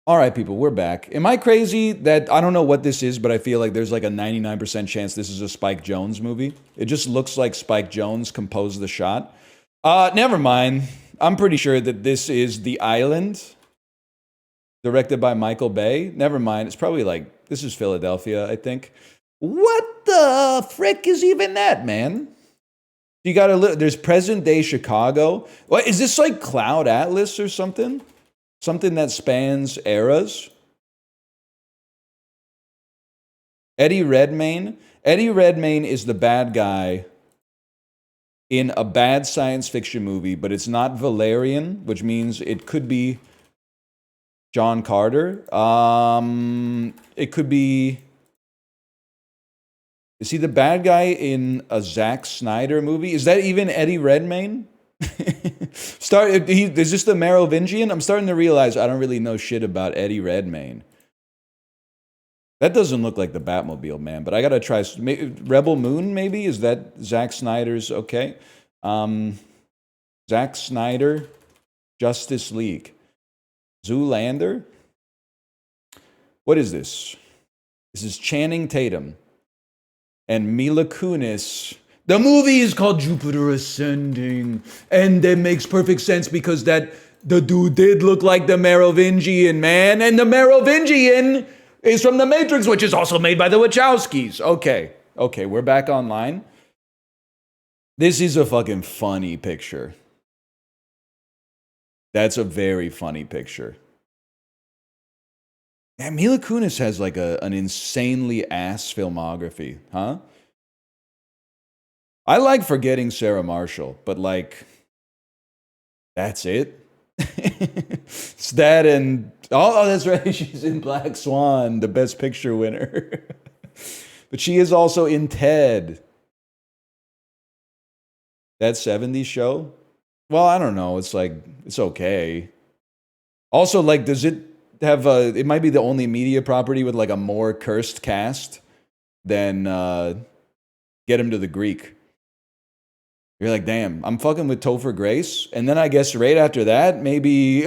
All right, people, we're back. Am I crazy that I don't know what this is, but I feel like there's like a 99% chance this is a Spike Jonze movie? It just looks like Spike Jonze composed the shot. Never mind. I'm pretty sure that this is The Island, directed by Michael Bay. Never mind. It's probably like, this is Philadelphia, I think. What the frick is even that, man? You gotta look. There's present day Chicago. What is this, like Cloud Atlas or something? Something that spans eras. Eddie Redmayne. Eddie Redmayne is the bad guy in a bad science fiction movie, but it's not Valerian, which means it could be John Carter. It could be. Is he the bad guy in a Zack Snyder movie? Is that even Eddie Redmayne? Is this the Merovingian? I'm starting to realize I don't really know shit about Eddie Redmayne. That doesn't look like the Batmobile, man, but I gotta try. Rebel Moon, maybe? Is that Zack Snyder's? Okay. Zack Snyder, Justice League. Zoolander? What is this? This is Channing Tatum and Mila Kunis. The movie is called Jupiter Ascending, and that makes perfect sense because the dude did look like the Merovingian, man, and the Merovingian is from The Matrix, which is also made by the Wachowskis. Okay, we're back online. This is a fucking funny picture. That's a very funny picture. Yeah, Mila Kunis has like an insanely ass filmography, huh? I like Forgetting Sarah Marshall, but like, that's it? It's that and, oh, that's right, she's in Black Swan, the Best Picture winner. But she is also in Ted. That 70s show? Well, I don't know, it's like, it's okay. Also, like, does it have it might be the only media property with like a more cursed cast than Get Him to the Greek. You're like, damn, I'm fucking with Topher Grace. And then I guess right after that, maybe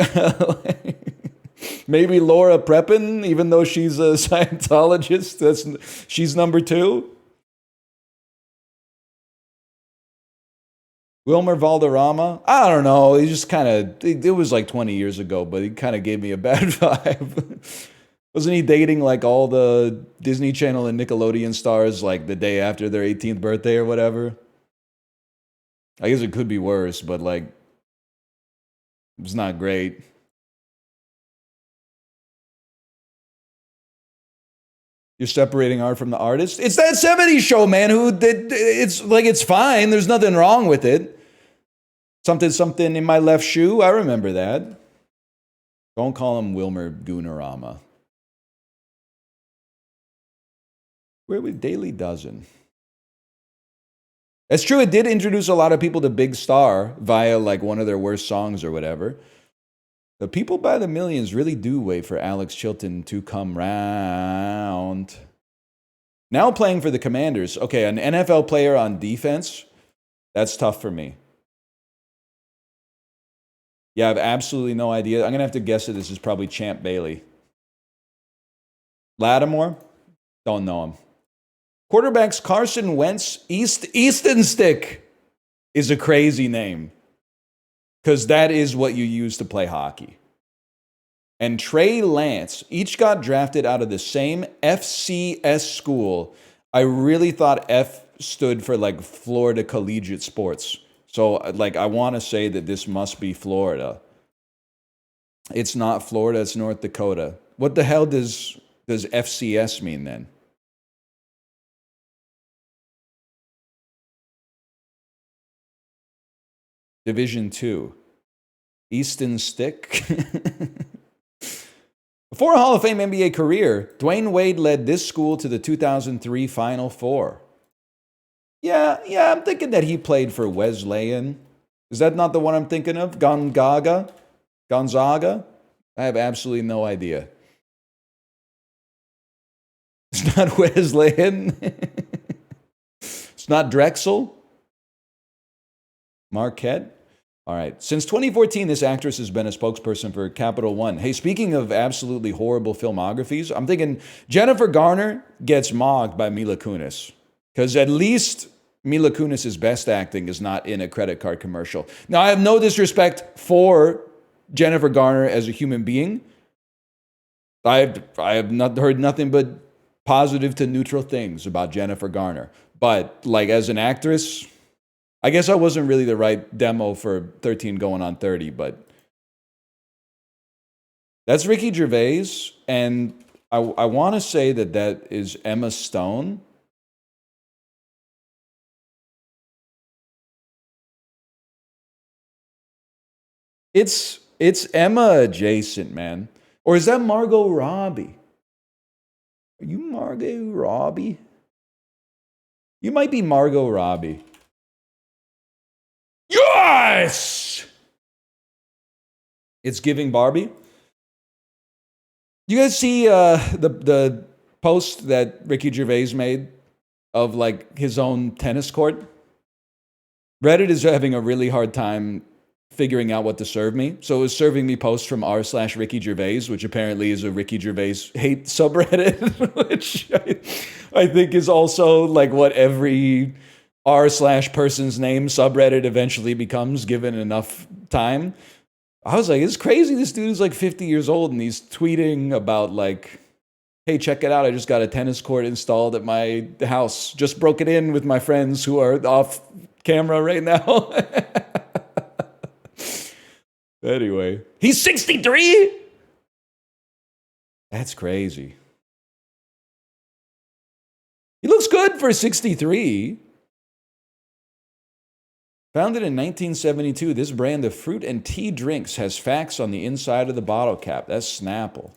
maybe Laura Prepon, even though she's a Scientologist, she's number 2. Wilmer Valderrama, I don't know. He just kind of, it was like 20 years ago, but he kind of gave me a bad vibe. Wasn't he dating like all the Disney Channel and Nickelodeon stars like the day after their 18th birthday or whatever? I guess it could be worse, but like, it's not great. You're separating art from the artist? It's that 70s show, man, it's like, it's fine. There's nothing wrong with it. Something in my left shoe. I remember that. Don't call him Wilmer Goonerama. Where would Daily Dozen? That's true. It did introduce a lot of people to Big Star via like one of their worst songs or whatever. The people by the millions really do wait for Alex Chilton to come round. Now playing for the Commanders. Okay, an NFL player on defense. That's tough for me. Yeah, I have absolutely no idea. I'm going to have to guess that this is probably Champ Bailey. Lattimore? Don't know him. Quarterbacks Carson Wentz. Easton Stick is a crazy name because that is what you use to play hockey. And Trey Lance each got drafted out of the same FCS school. I really thought F stood for like Florida Collegiate Sports. So like I want to say that this must be Florida. It's not Florida, it's North Dakota. What the hell does FCS mean then? Division 2. Easton Stick. Before a Hall of Fame NBA career, Dwayne Wade led this school to the 2003 Final Four. Yeah, I'm thinking that he played for Wesleyan. Is that not the one I'm thinking of? Gonzaga? I have absolutely no idea. It's not Wesleyan. It's not Drexel. Marquette. All right. Since 2014, this actress has been a spokesperson for Capital One. Hey, speaking of absolutely horrible filmographies, I'm thinking Jennifer Garner gets mocked by Mila Kunis. Because at least Mila Kunis' best acting is not in a credit card commercial. Now, I have no disrespect for Jennifer Garner as a human being. I have not heard nothing but positive to neutral things about Jennifer Garner. But like as an actress, I guess I wasn't really the right demo for 13 going on 30, but that's Ricky Gervais, and I want to say that that is Emma Stone. It's Emma adjacent, man. Or is that Margot Robbie? Are you Margot Robbie? You might be Margot Robbie. Yes! It's giving Barbie. You guys see the post that Ricky Gervais made of like his own tennis court? Reddit is having a really hard time figuring out what to serve me. So it was serving me posts from r/Ricky Gervais, which apparently is a Ricky Gervais hate subreddit, which I think is also like what every r/person's name subreddit eventually becomes given enough time. I was like, it's crazy. This dude is like 50 years old and he's tweeting about like, hey, check it out. I just got a tennis court installed at my house. Just broke it in with my friends who are off camera right now. Anyway, he's 63? That's crazy. He looks good for 63. Founded in 1972, this brand of fruit and tea drinks has facts on the inside of the bottle cap. That's Snapple.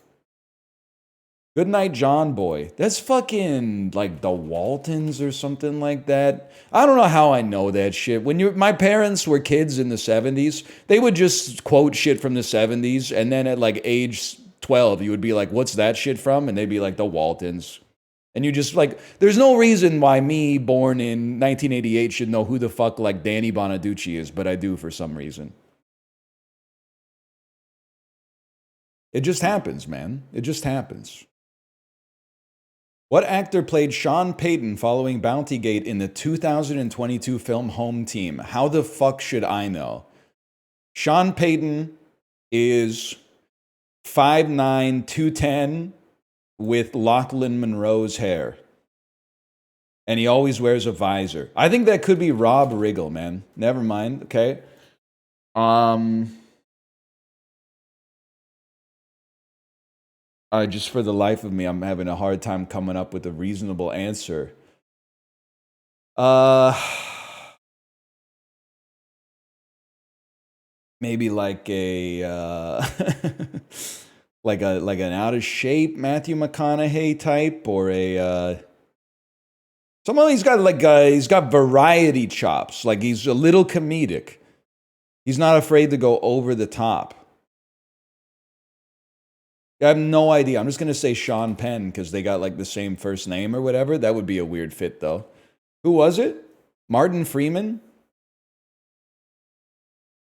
Good night, John Boy. That's fucking like the Waltons or something like that. I don't know how I know that shit. When my parents were kids in the 70s, they would just quote shit from the 70s, and then at like age 12, you would be like, what's that shit from? And they'd be like, the Waltons. And you just like, there's no reason why me, born in 1988, should know who the fuck like Danny Bonaducci is, but I do for some reason. It just happens, man. It just happens. What actor played Sean Payton following Bountygate in the 2022 film Home Team? How the fuck should I know? Sean Payton is 5'9", 210 with Lachlan Monroe's hair. And he always wears a visor. I think that could be Rob Riggle, man. Never mind, okay? Just for the life of me, I'm having a hard time coming up with a reasonable answer. Maybe like a like an out of shape Matthew McConaughey type, or a someone he's got variety chops. Like he's a little comedic. He's not afraid to go over the top. I have no idea. I'm just going to say Sean Penn because they got like the same first name or whatever. That would be a weird fit though. Who was it? Martin Freeman?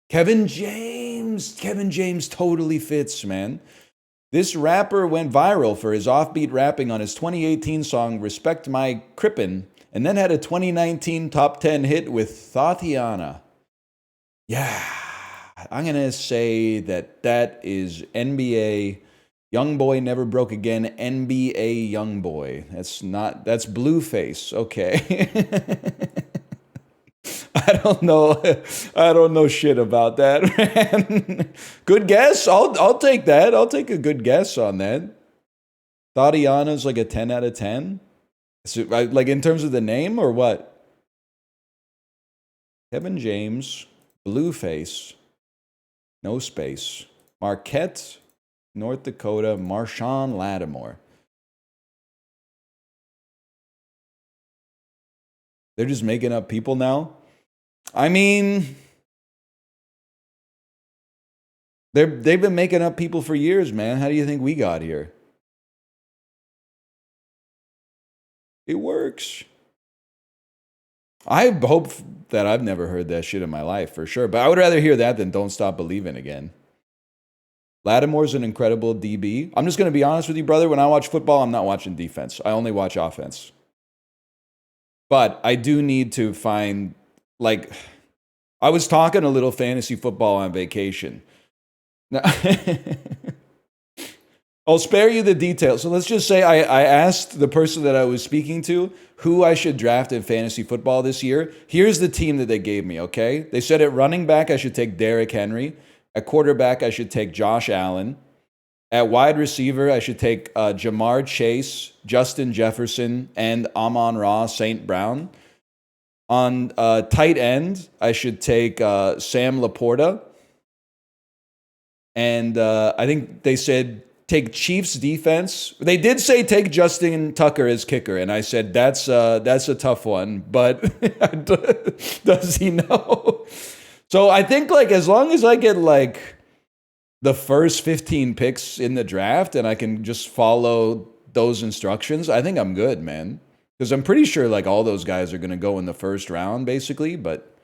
Kevin James. Kevin James totally fits, man. This rapper went viral for his offbeat rapping on his 2018 song Respect My Crippin', and then had a 2019 top 10 hit with Tatiana. Yeah, I'm going to say that is NBA Youngboy Never Broke Again, NBA Youngboy. That's Blueface. Okay. I don't know shit about that, man. Good guess. I'll take that. I'll take a good guess on that. Tatiana's like a 10 out of 10. So, like in terms of the name or what? Kevin James, Blueface, no space. Marquette, North Dakota, Marshawn Lattimore. They're just making up people now? I mean, they've been making up people for years, man. How do you think we got here? It works. I hope that I've never heard that shit in my life for sure, but I would rather hear that than Don't Stop Believing again. Lattimore's an incredible DB. I'm just going to be honest with you, brother. When I watch football, I'm not watching defense. I only watch offense. But I do need to find, like, I was talking a little fantasy football on vacation. Now, I'll spare you the details. So let's just say I asked the person that I was speaking to who I should draft in fantasy football this year. Here's the team that they gave me, okay? They said at running back, I should take Derrick Henry. At quarterback, I should take Josh Allen. At wide receiver, I should take Jamar Chase, Justin Jefferson, and Amon-Ra St. Brown. On tight end, I should take Sam Laporta. And I think they said take Chiefs defense. They did say take Justin Tucker as kicker, and I said that's a tough one, but does he know? So I think like as long as I get like the first 15 picks in the draft and I can just follow those instructions, I think I'm good, man. Because I'm pretty sure like all those guys are going to go in the first round basically, but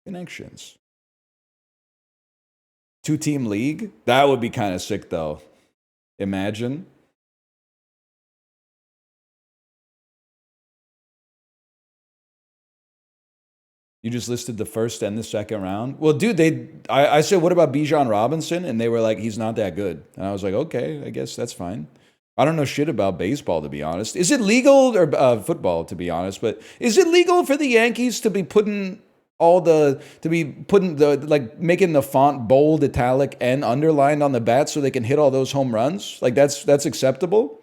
connections. 2-team league? That would be kind of sick though. Imagine. You just listed the first and the second round. Well, dude, I said, what about Bijan Robinson? And they were like, he's not that good. And I was like, okay, I guess that's fine. I don't know shit about baseball, to be honest. Is it legal, or football, to be honest, but is it legal for the Yankees to be putting making the font bold, italic, and underlined on the bat so they can hit all those home runs? Like that's acceptable?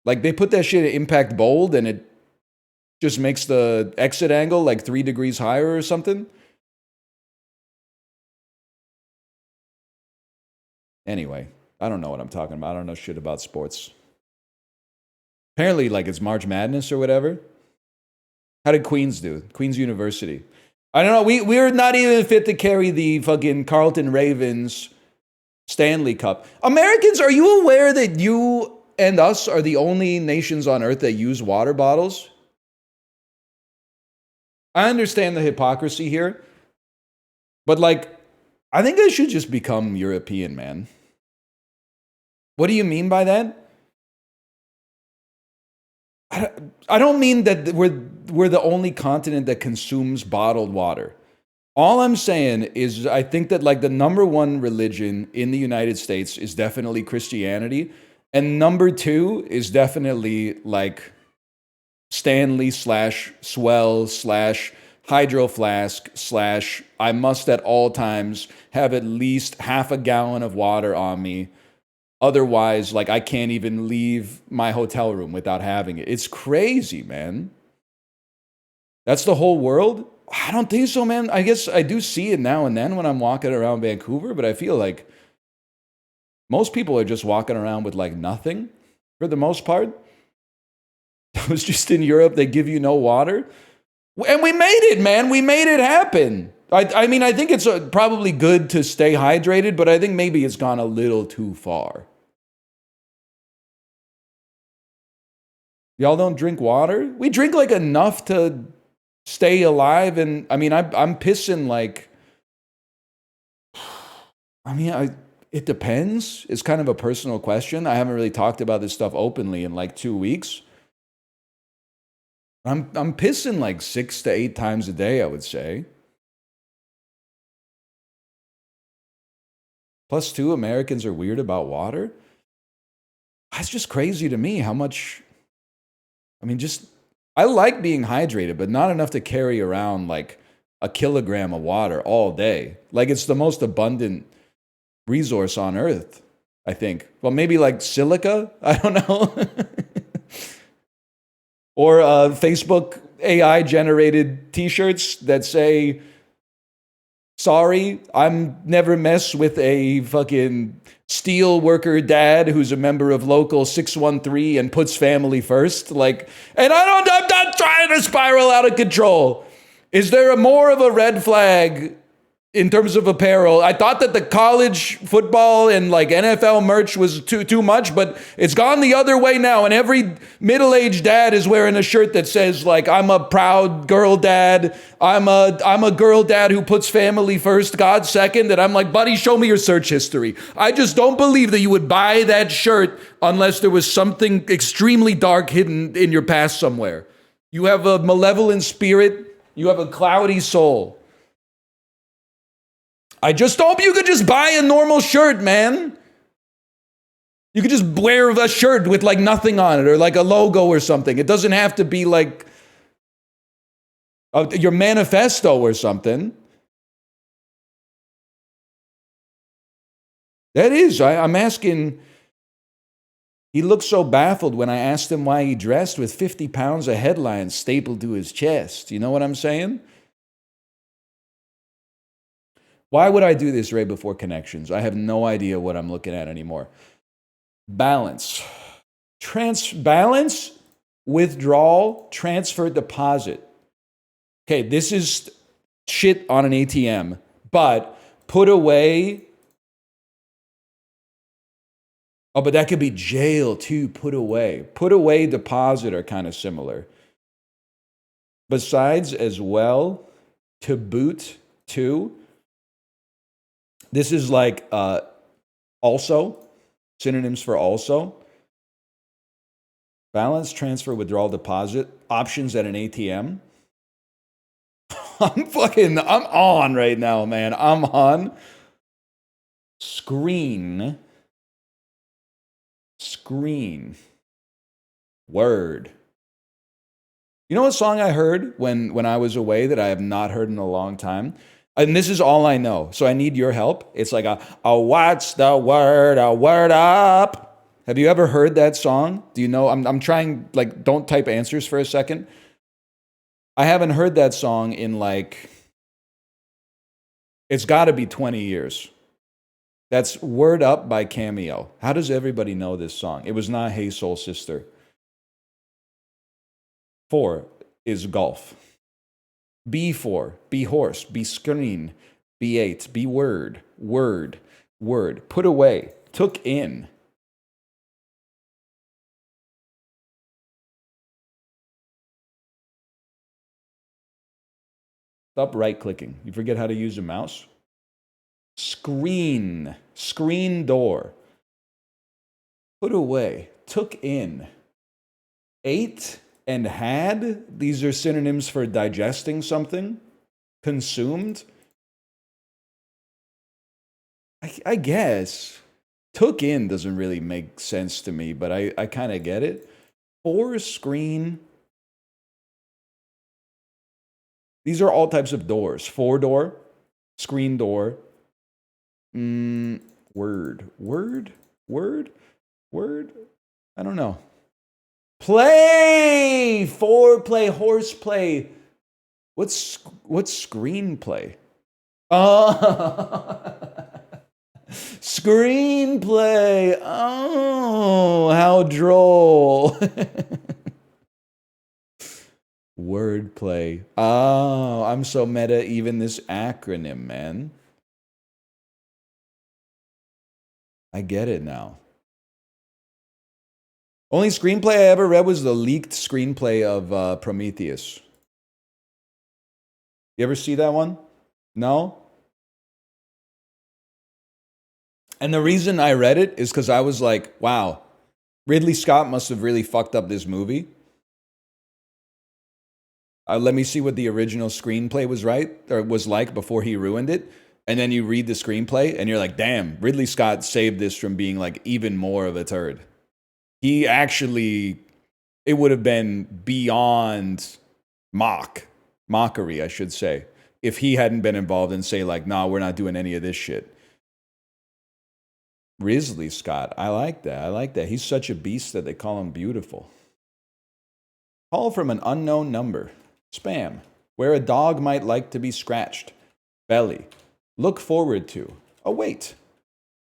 Like they put that shit at impact bold and it just makes the exit angle like 3 degrees higher or something. Anyway, I don't know what I'm talking about. I don't know shit about sports. Apparently, like it's March Madness or whatever. How did Queens do? Queens University. I don't know. We're not even fit to carry the fucking Carleton Ravens Stanley Cup. Americans, are you aware that you and us are the only nations on earth that use water bottles? I understand the hypocrisy here, but like, I think I should just become European, man. What do you mean by that? I don't mean that we're the only continent that consumes bottled water. All I'm saying is I think that like the number one religion in the United States is definitely Christianity. And number 2 is definitely like Stanley / Swell / Hydro Flask / I must at all times have at least half a gallon of water on me. Otherwise, like I can't even leave my hotel room without having it. It's crazy, man. That's the whole world? I don't think so, man. I guess I do see it now and then when I'm walking around Vancouver, but I feel like most people are just walking around with like nothing for the most part. I was just in Europe, they give you no water. And we made it, man. We made it happen. I mean, I think it's probably good to stay hydrated, but I think maybe it's gone a little too far. Y'all don't drink water? We drink like enough to stay alive. And I mean, I'm pissing like, I mean, it depends. It's kind of a personal question. I haven't really talked about this stuff openly in like 2 weeks. I'm pissing like 6 to 8 times a day, I would say. Plus 2, Americans are weird about water. That's just crazy to me how much, I mean, just, I like being hydrated, but not enough to carry around like a kilogram of water all day. Like it's the most abundant resource on earth, I think. Well, maybe like silica, I don't know. Or Facebook AI generated t-shirts that say, sorry, I'm never mess with a fucking steel worker dad who's a member of local 613 and puts family first. Like, and I'm not trying to spiral out of control. Is there more of a red flag in terms of apparel. I thought that the college football and like NFL merch was too much, but it's gone the other way now. And every middle-aged dad is wearing a shirt that says like, I'm a proud girl dad. I'm a girl dad who puts family first, God second. And I'm like, buddy, show me your search history. I just don't believe that you would buy that shirt unless there was something extremely dark hidden in your past somewhere. You have a malevolent spirit. You have a cloudy soul. I just hope you could just buy a normal shirt, man. You could just wear a shirt with like nothing on it or like a logo or something. It doesn't have to be like your manifesto or something. That is, I'm asking. He looked so baffled when I asked him why he dressed with 50 pounds of headlines stapled to his chest. You know what I'm saying? Why would I do this right before connections? I have no idea what I'm looking at anymore. Balance. Balance, withdrawal, transfer, deposit. Okay, this is shit on an ATM, but put away. Oh, but that could be jail too, put away. Put away, deposit are kind of similar. Besides, as well, to boot, to. This is like also, synonyms for also. Balance, transfer, withdrawal, deposit. Options at an ATM. I'm on right now, man. I'm on. Screen. Word. You know what song I heard when I was away that I have not heard in a long time? And this is all I know, so I need your help. It's like a what's the word, a word up. Have you ever heard that song? Do you know? I'm trying, like, don't type answers for a second. I haven't heard that song in like, it's got to be 20 years. That's Word Up by Cameo. How does everybody know this song? It was not Hey Soul Sister. 4 is golf. B4, be horse, be screen, B8, be word, put away, took in. Stop right-clicking. You forget how to use a mouse? Screen door. Put away, took in. 8 and had, these are synonyms for digesting something. Consumed. I guess. Took in doesn't really make sense to me, but I kind of get it. 4 screen. These are all types of doors. 4-door, screen door. Word. I don't know. Play! Foreplay, horseplay. What's screenplay? Oh, screenplay. Oh, how droll. Wordplay. Oh, I'm so meta, even this acronym, man. I get it now. Only screenplay I ever read was the leaked screenplay of Prometheus. You ever see that one? No? And the reason I read it is because I was like, wow, Ridley Scott must have really fucked up this movie. Let me see what the original screenplay was like before he ruined it. And then you read the screenplay and you're like, damn, Ridley Scott saved this from being like even more of a turd. He actually, it would have been beyond mockery, I should say, if he hadn't been involved and say like, nah, we're not doing any of this shit. Ridley Scott, I like that. He's such a beast that they call him beautiful. Call from an unknown number. Spam. Where a dog might like to be scratched. Belly. Look forward to. Await.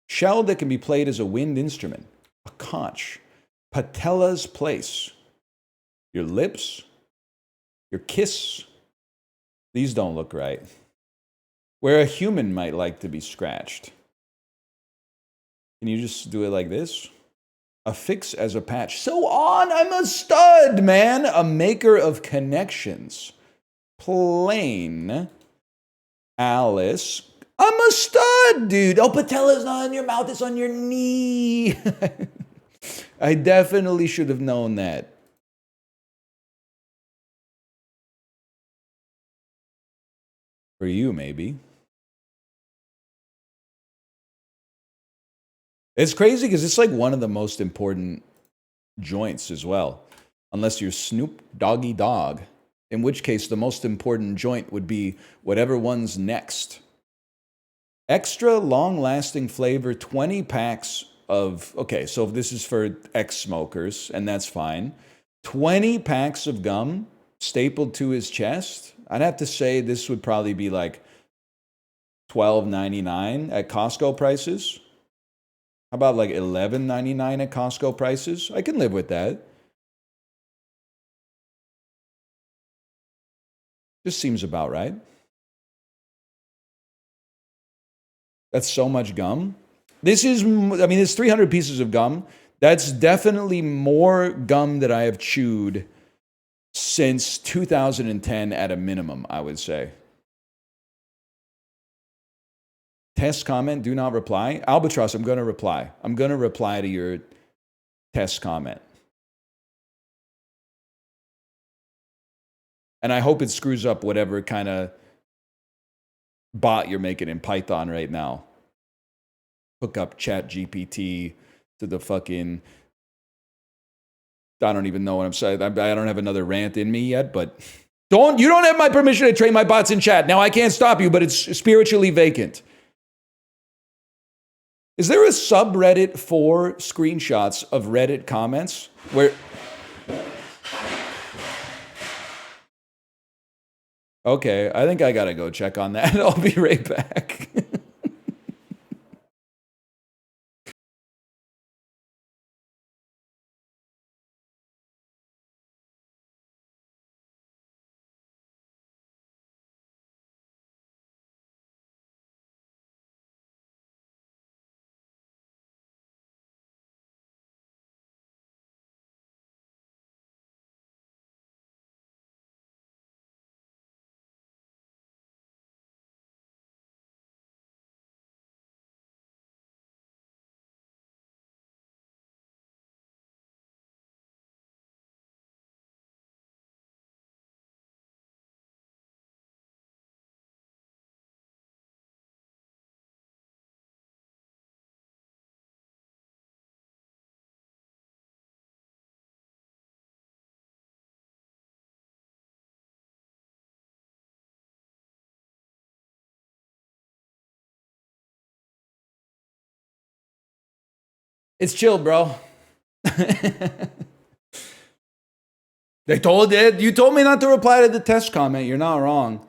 Shell that can be played as a wind instrument. A conch. Patella's place. Your lips. Your kiss. These don't look right. where a human might like to be scratched. Can you just do it like this? A fix as a patch. So on, I'm a stud, man. A maker of connections. Plain. Alice. I'm a stud, dude. Oh, patella's not on your mouth, it's on your knee. I definitely should have known that. For you, maybe. It's crazy because it's like one of the most important joints as well. Unless you're Snoop Doggy Dogg. In which case, the most important joint would be whatever one's next. Extra long-lasting flavor, 20 packs of... Okay, so this is for ex-smokers, and that's fine. 20 packs of gum stapled to his chest. I'd have to say this would probably be like $12.99 at Costco prices. How about like $11.99 at Costco prices? I can live with that. Just seems about right. That's so much gum. This is, I mean, it's 300 pieces of gum. That's definitely more gum that I have chewed since 2010 at a minimum, I would say. Test comment, do not reply. Albatross, I'm going to reply. I'm going to reply to your test comment. And I hope it screws up whatever kind of bot you're making in Python right now. Hook up ChatGPT to the fucking... I don't even know what I'm saying. I don't have another rant in me yet, but... You don't have my permission to train my bots in chat. Now I can't stop you, but it's spiritually vacant. Is there a subreddit for screenshots of Reddit comments where... Okay, I think I gotta go check on that. I'll be right back. It's chill, bro. They told it. You told me not to reply to the test comment. You're not wrong.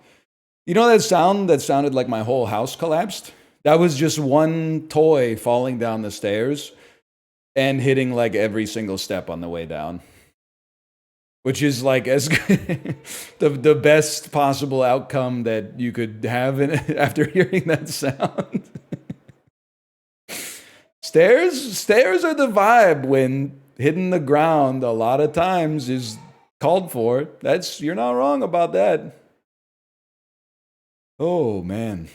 You know that sound that sounded like my whole house collapsed? That was just one toy falling down the stairs and hitting like every single step on the way down. Which is like as good, the best possible outcome that you could have after hearing that sound. Stairs are the vibe when hitting the ground a lot of times is called for. You're not wrong about that. Oh man.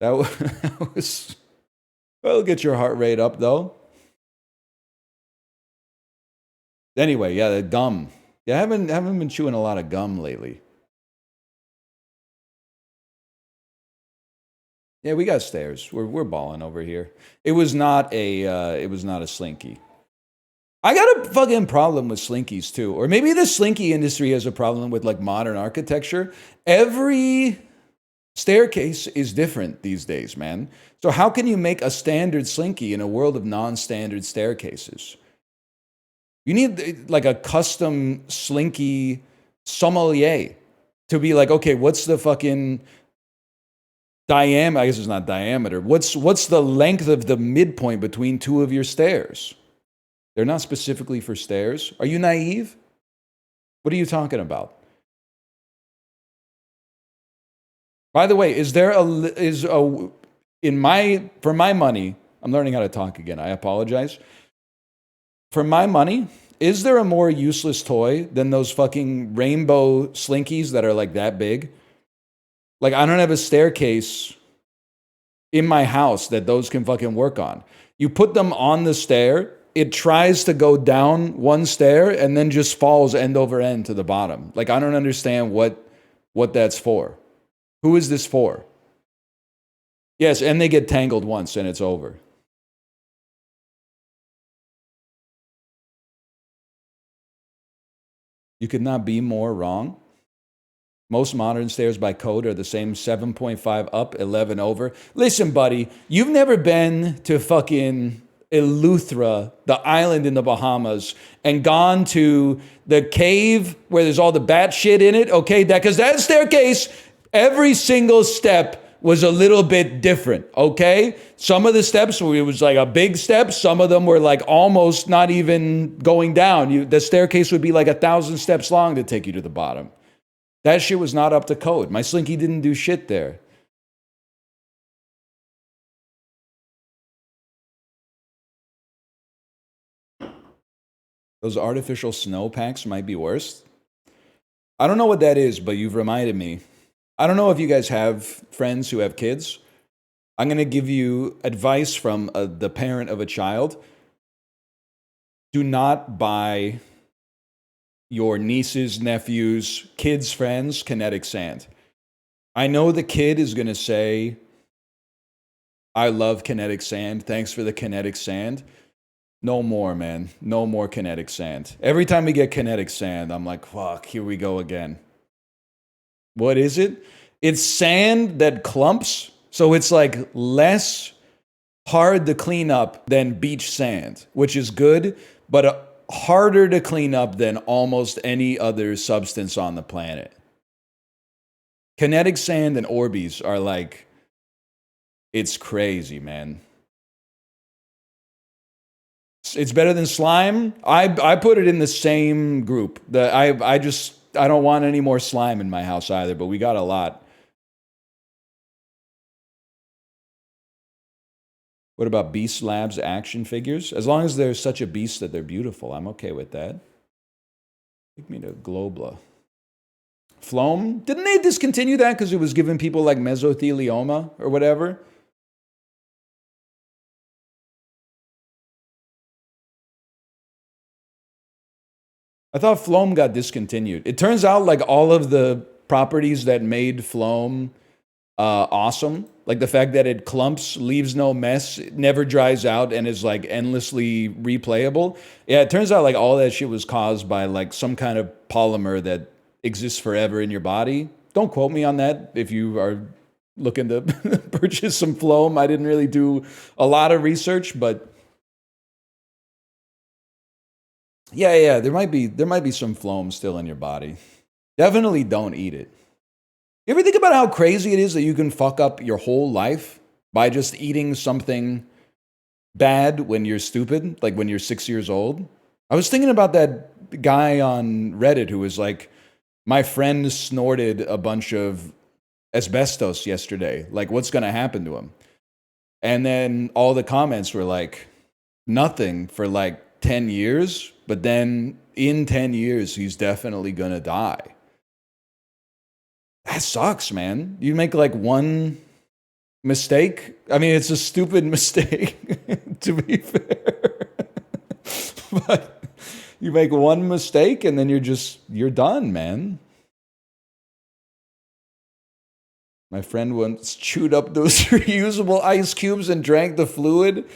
That was well, get your heart rate up though. Anyway, yeah, the gum. Yeah, I haven't been chewing a lot of gum lately. Yeah, we got stairs. We're balling over here. It was not a slinky. I got a fucking problem with slinkies too. Or maybe the slinky industry has a problem with like modern architecture. Every staircase is different these days, man. So how can you make a standard slinky in a world of non-standard staircases? You need like a custom slinky sommelier to be like, okay, what's the fucking diameter? I guess it's not diameter. What's the length of the midpoint between two of your stairs? They're not specifically for stairs. Are you naive? What are you talking about? By the way, for my money, I'm learning how to talk again. I apologize. For my money, is there a more useless toy than those fucking rainbow slinkies that are like that big? Like, I don't have a staircase in my house that those can fucking work on. You put them on the stair, it tries to go down one stair and then just falls end over end to the bottom. Like, I don't understand what that's for. Who is this for? Yes, and they get tangled once and it's over. You could not be more wrong. Most modern stairs by code are the same 7.5 up, 11 over. Listen, buddy, you've never been to fucking Eleuthera, the island in the Bahamas, and gone to the cave where there's all the bat shit in it, okay? Because that staircase, every single step was a little bit different, okay? Some of the steps, it was like a big step. Some of them were like almost not even going down. The staircase would be like 1,000 steps long to take you to the bottom. That shit was not up to code. My Slinky didn't do shit there. Those artificial snow packs might be worse. I don't know what that is, but you've reminded me. I don't know if you guys have friends who have kids. I'm going to give you advice from the parent of a child. Do not buy your nieces, nephews, kids' friends kinetic sand. I know the kid is going to say, I love kinetic sand. Thanks for the kinetic sand. No more, man. No more kinetic sand. Every time we get kinetic sand, I'm like, fuck, here we go again. What is it? It's sand that clumps. So it's like less hard to clean up than beach sand, which is good, but harder to clean up than almost any other substance on the planet. Kinetic sand and Orbeez are like, it's crazy, man. It's better than slime. I put it in the same group. I don't want any more slime in my house either, but we got a lot. What about Beast Labs action figures? As long as they're such a beast that they're beautiful, I'm okay with that. Take me to Globle. Phloem? Didn't they discontinue that because it was giving people like mesothelioma or whatever? I thought Phloem got discontinued. It turns out like all of the properties that made Phloem awesome, like the fact that it clumps, leaves no mess, it never dries out, and is like endlessly replayable. Yeah, it turns out like all that shit was caused by like some kind of polymer that exists forever in your body. Don't quote me on that if you are looking to purchase some Phloem. I didn't really do a lot of research, but yeah, there might be some Phloem still in your body. Definitely don't eat it. You ever think about how crazy it is that you can fuck up your whole life by just eating something bad when you're stupid, like when you're 6 years old? I was thinking about that guy on Reddit who was like, my friend snorted a bunch of asbestos yesterday. Like, what's going to happen to him? And then all the comments were like, nothing for like 10 years, but then in 10 years, he's definitely going to die. That sucks, man. You make like one mistake. I mean, it's a stupid mistake, to be fair. But you make one mistake and then you're done, man. My friend once chewed up those reusable ice cubes and drank the fluid.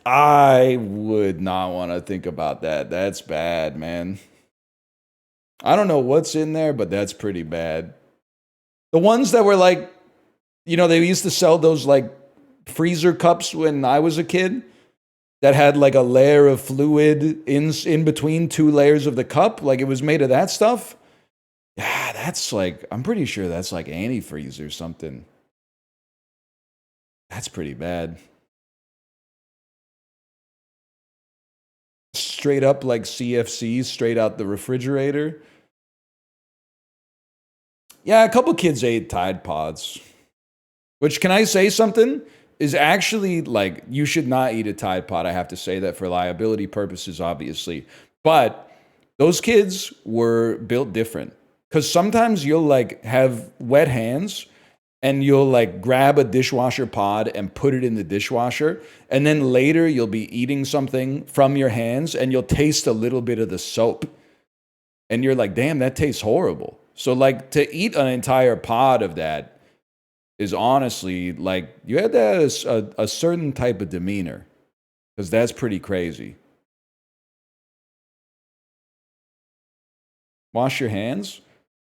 I would not want to think about that. That's bad, man. I don't know what's in there, but that's pretty bad. The ones that were like, you know, they used to sell those like freezer cups when I was a kid that had like a layer of fluid in between two layers of the cup. Like it was made of that stuff. Yeah, that's like, I'm pretty sure that's like antifreeze or something. That's pretty bad. Straight up like CFCs, straight out the refrigerator. Yeah, a couple kids ate Tide Pods. Which, can I say something? Is actually like, you should not eat a Tide Pod. I have to say that for liability purposes, obviously. But those kids were built different. Because sometimes you'll like have wet hands and you'll like grab a dishwasher pod and put it in the dishwasher. And then later you'll be eating something from your hands and you'll taste a little bit of the soap. And you're like, damn, that tastes horrible. So like to eat an entire pod of that is honestly like, you had to have a certain type of demeanor. Because that's pretty crazy. Wash your hands?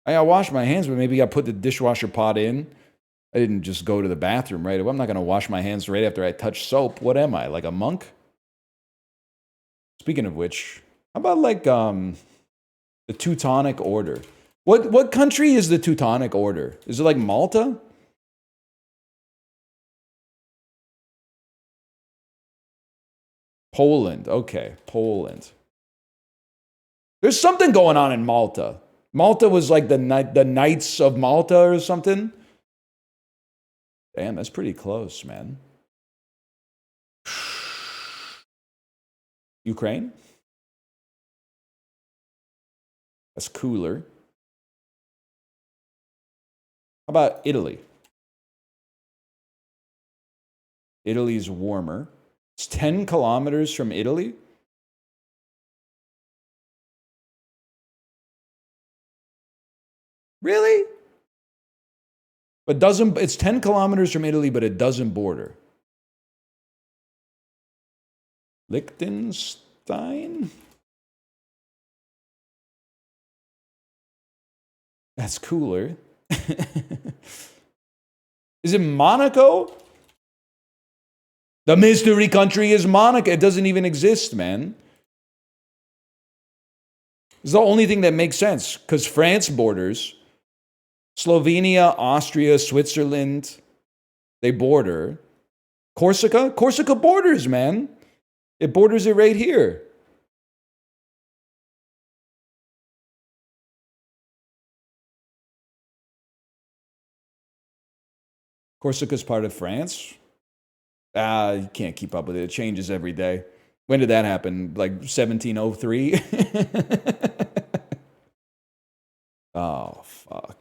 I wash my hands, but maybe I put the dishwasher pod in. I didn't just go to the bathroom right away. I'm not going to wash my hands right after I touch soap. What am I, like a monk? Speaking of which, how about like the Teutonic Order? What country is the Teutonic Order? Is it like Malta? Poland. Okay, Poland. There's something going on in Malta. Malta was like the Knights of Malta or something. Damn, that's pretty close, man. Ukraine? That's cooler. How about Italy? Italy's warmer. It's 10 kilometers from Italy. Really? But it's 10 kilometers from Italy, but it doesn't border. Liechtenstein? That's cooler. Is it Monaco? The mystery country is Monaco. It doesn't even exist, man. It's the only thing that makes sense, because France borders. Slovenia, Austria, Switzerland, they border. Corsica? Corsica borders, man. It borders it right here. Corsica's part of France. You can't keep up with it. It changes every day. When did that happen? Like 1703? Oh, fuck.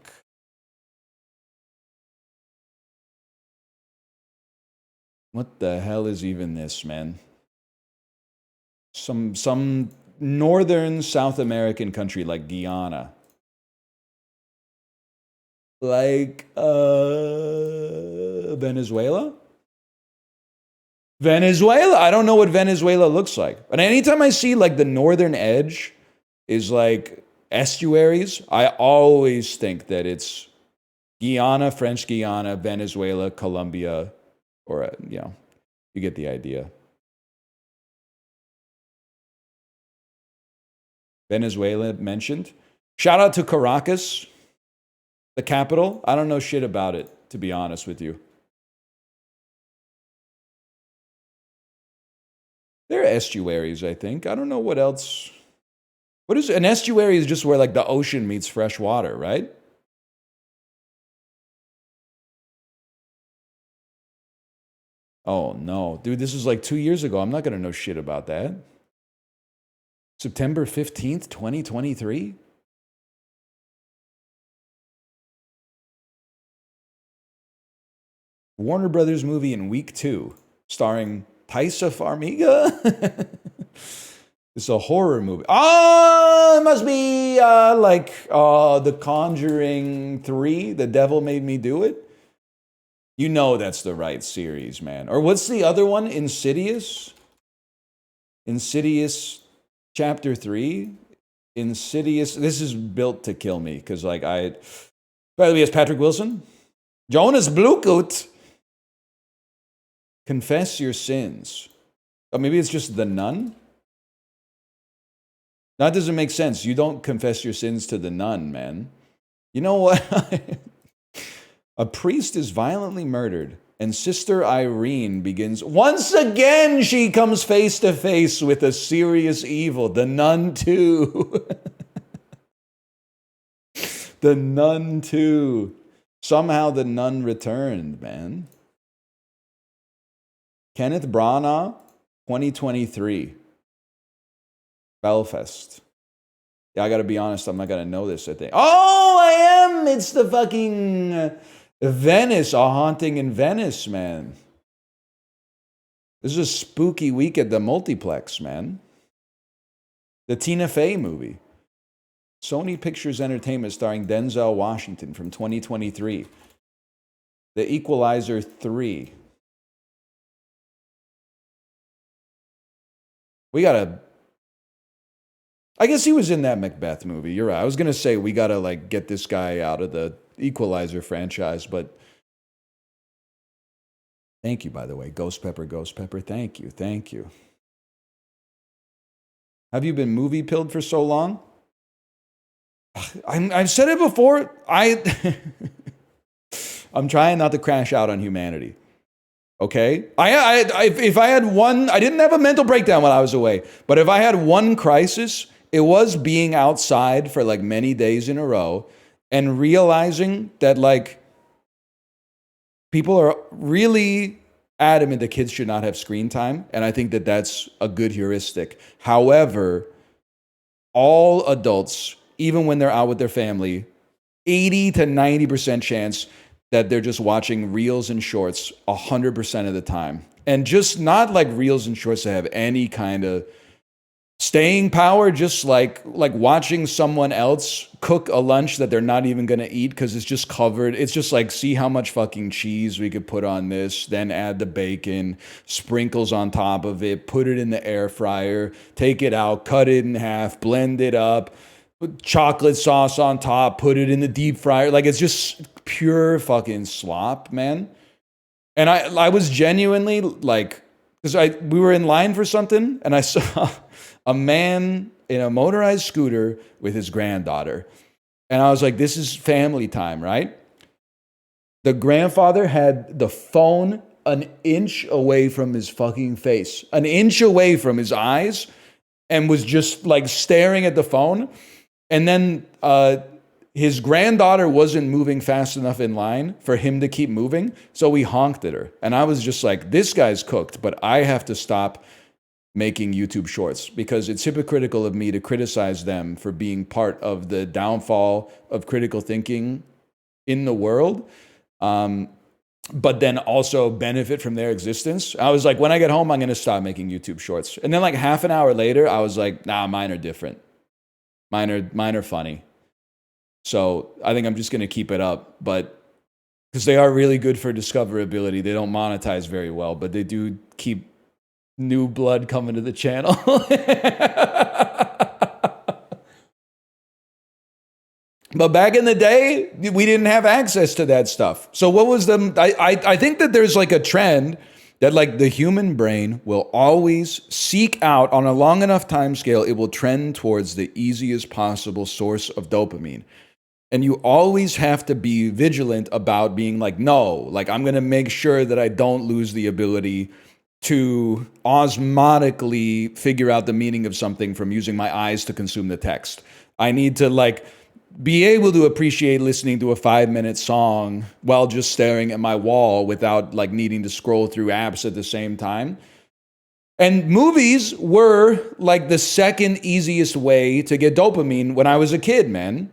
What the hell is even this, man? Some northern South American country like Guyana. Like Venezuela? Venezuela? I don't know what Venezuela looks like. But anytime I see like the northern edge is like estuaries, I always think that it's Guyana, French Guyana, Venezuela, Colombia, or, you know, you get the idea. Venezuela mentioned. Shout out to Caracas, the capital. I don't know shit about it, to be honest with you. There are estuaries, I think. I don't know what else. What is an estuary? Is just where like the ocean meets fresh water, right? Oh no, dude, this is like 2 years ago. I'm not gonna know shit about that. September 15th, 2023? Warner Brothers movie in week 2, starring Taissa Farmiga. It's a horror movie. Oh, it must be like The Conjuring 3, The Devil Made Me Do It. You know that's the right series, man. Or what's the other one? Insidious? Insidious Chapter 3? Insidious. This is built to kill me, because like by the way, it's Patrick Wilson. Jonas Bluecoat. Confess your sins. Oh, maybe it's just The Nun? That doesn't make sense. You don't confess your sins to the nun, man. You know what? A priest is violently murdered, and Sister Irene begins... Once again, she comes face to face with a serious evil. The Nun 2. The Nun 2. Somehow the Nun returned, man. Kenneth Branagh, 2023. Belfast. Yeah, I gotta be honest, I'm not gonna know this, I think. Oh, I am! It's the fucking Venice, A Haunting in Venice, man. This is a spooky week at the multiplex, man. The Tina Fey movie. Sony Pictures Entertainment starring Denzel Washington from 2023. The Equalizer 3. We gotta... I guess he was in that Macbeth movie. You're right. I was going to say we got to like get this guy out of the Equalizer franchise, but thank you, by the way. Ghost Pepper. Thank you. Thank you. Have you been movie pilled for so long? I've said it before. I'm trying not to crash out on humanity. Okay? If I had one, I didn't have a mental breakdown while I was away, but if I had one crisis, it was being outside for like many days in a row and realizing that like people are really adamant that kids should not have screen time. And I think that that's a good heuristic. However, all adults, even when they're out with their family, 80 to 90% chance that they're just watching reels and shorts 100% of the time. And just not like reels and shorts that have any kind of staying power, just like watching someone else cook a lunch that they're not even going to eat because it's just covered. It's just like, see how much fucking cheese we could put on this, then add the bacon, sprinkles on top of it, put it in the air fryer, take it out, cut it in half, blend it up, put chocolate sauce on top, put it in the deep fryer. Like, it's just pure fucking slop, man. And I was genuinely like, because we were in line for something and I saw a man in a motorized scooter with his granddaughter. And I was like, this is family time, right? The grandfather had the phone an inch away from his fucking face, an inch away from his eyes, and was just like staring at the phone. And then his granddaughter wasn't moving fast enough in line for him to keep moving. So we honked at her. And I was just like, this guy's cooked, but I have to stop making YouTube shorts because it's hypocritical of me to criticize them for being part of the downfall of critical thinking in the world, but then also benefit from their existence. I was like, when I get home, I'm going to stop making YouTube shorts. And then like half an hour later, I was like, nah, mine are different. Mine are funny. So I think I'm just going to keep it up, but because they are really good for discoverability. They don't monetize very well, but they do keep new blood coming to the channel. But back in the day, we didn't have access to that stuff. So what was the... I think that there's like a trend that like the human brain will always seek out on a long enough time scale, it will trend towards the easiest possible source of dopamine. And you always have to be vigilant about being like, no, like I'm going to make sure that I don't lose the ability to osmotically figure out the meaning of something from using my eyes to consume the text. I need to like be able to appreciate listening to a 5-minute song while just staring at my wall without like needing to scroll through apps at the same time. And movies were like the second easiest way to get dopamine when I was a kid, man.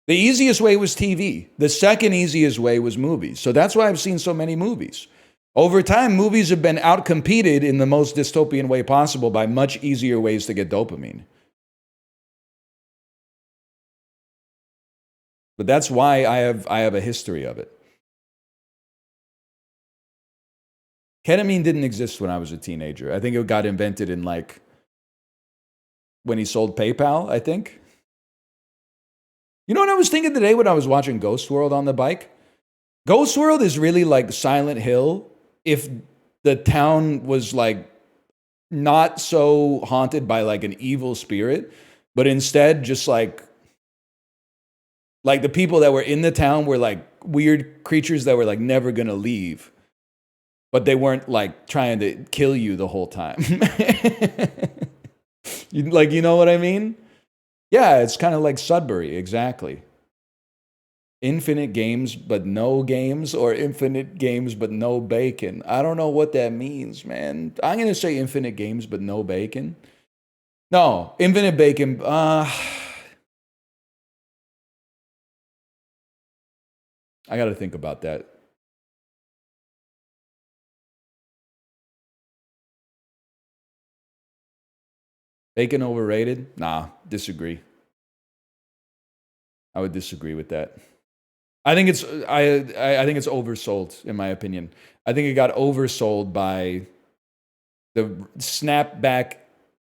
The easiest way was TV. The second easiest way was movies. So that's why I've seen so many movies. Over time, movies have been outcompeted in the most dystopian way possible by much easier ways to get dopamine. But that's why I have a history of it. Ketamine didn't exist when I was a teenager. I think it got invented in like when he sold PayPal, I think. You know what I was thinking today when I was watching Ghost World on the bike? Ghost World is really like Silent Hill if the town was like not so haunted by like an evil spirit, but instead just like the people that were in the town were like weird creatures that were like never gonna leave, but they weren't like trying to kill you the whole time. You know what I mean? Yeah, it's kind of like Sudbury, exactly. Infinite games but no games, or infinite games but no bacon? I don't know what that means, man. I'm going to say infinite games but no bacon. No, infinite bacon. I got to think about that. Bacon overrated? Nah, disagree. I would disagree with that. I think it's I think it's oversold, in my opinion. I think it got oversold by the snapback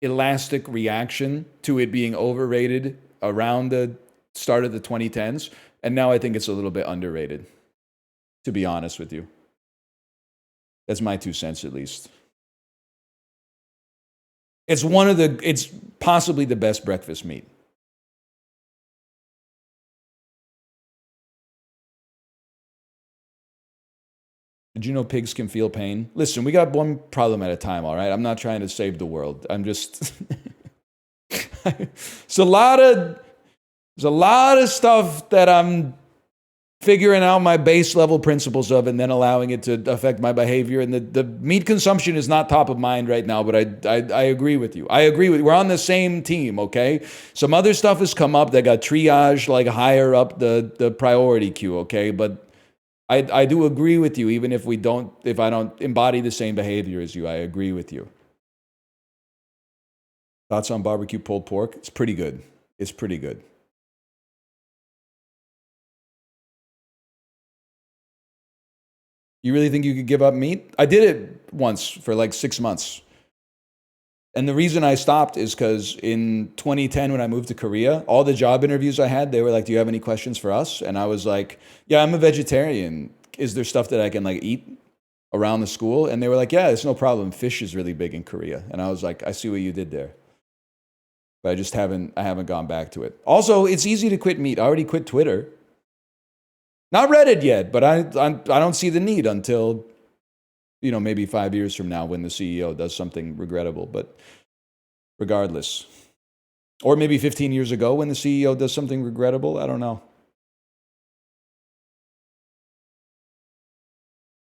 elastic reaction to it being overrated around the start of the 2010s, and now I think it's a little bit underrated, to be honest with you. That's my 2 cents, at least. It's possibly the best breakfast meat. Did you know pigs can feel pain? Listen, we got one problem at a time, all right? I'm not trying to save the world. I'm just there's a lot of stuff that I'm figuring out my base level principles of and then allowing it to affect my behavior. And the meat consumption is not top of mind right now, but I agree with you. We're on the same team, okay? Some other stuff has come up that got triaged like higher up the priority queue, okay? But I do agree with you, even if I don't embody the same behavior as you. I agree with you. Thoughts on barbecue pulled pork? It's pretty good. It's pretty good. You really think you could give up meat? I did it once for like 6 months. And the reason I stopped is because in 2010, when I moved to Korea, all the job interviews I had, they were like, do you have any questions for us? And I was like, yeah, I'm a vegetarian. Is there stuff that I can like eat around the school? And they were like, yeah, it's no problem. Fish is really big in Korea. And I was like, I see what you did there. But I haven't gone back to it. Also, it's easy to quit meat. I already quit Twitter. Not Reddit yet, but I don't see the need until, maybe 5 years from now when the CEO does something regrettable. But regardless. Or maybe 15 years ago when the CEO does something regrettable. I don't know.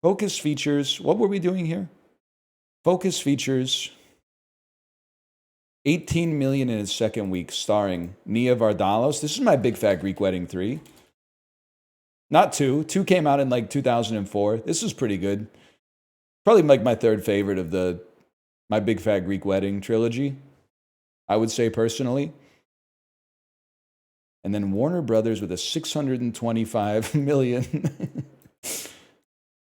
Focus features. What were we doing here? Focus features. 18 million in its second week, starring Nia Vardalos. This is my Big Fat Greek Wedding 3. Not 2. 2 came out in like 2004. This is pretty good. Probably like my third favorite of my Big Fat Greek Wedding trilogy, I would say personally. And then Warner Brothers with a 625 million.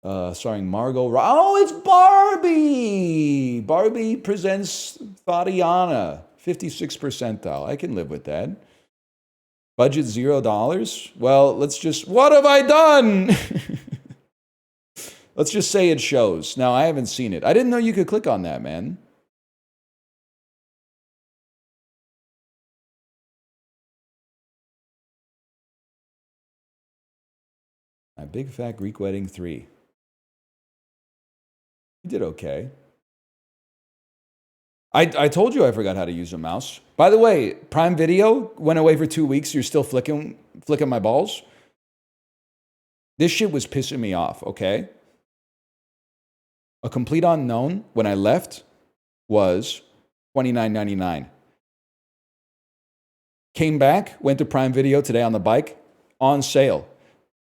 Starring Margot. Oh, it's Barbie! Barbie presents Tatiana. 56th percentile. I can live with that. Budget $0. Well, what have I done? Let's just say it shows. Now, I haven't seen it. I didn't know you could click on that, man. My Big Fat Greek Wedding 3. You did okay. I told you I forgot how to use a mouse. By the way, Prime Video went away for 2 weeks. You're still flicking my balls? This shit was pissing me off, okay? A Complete Unknown, when I left, was $29.99. Came back, went to Prime Video today on the bike, on sale.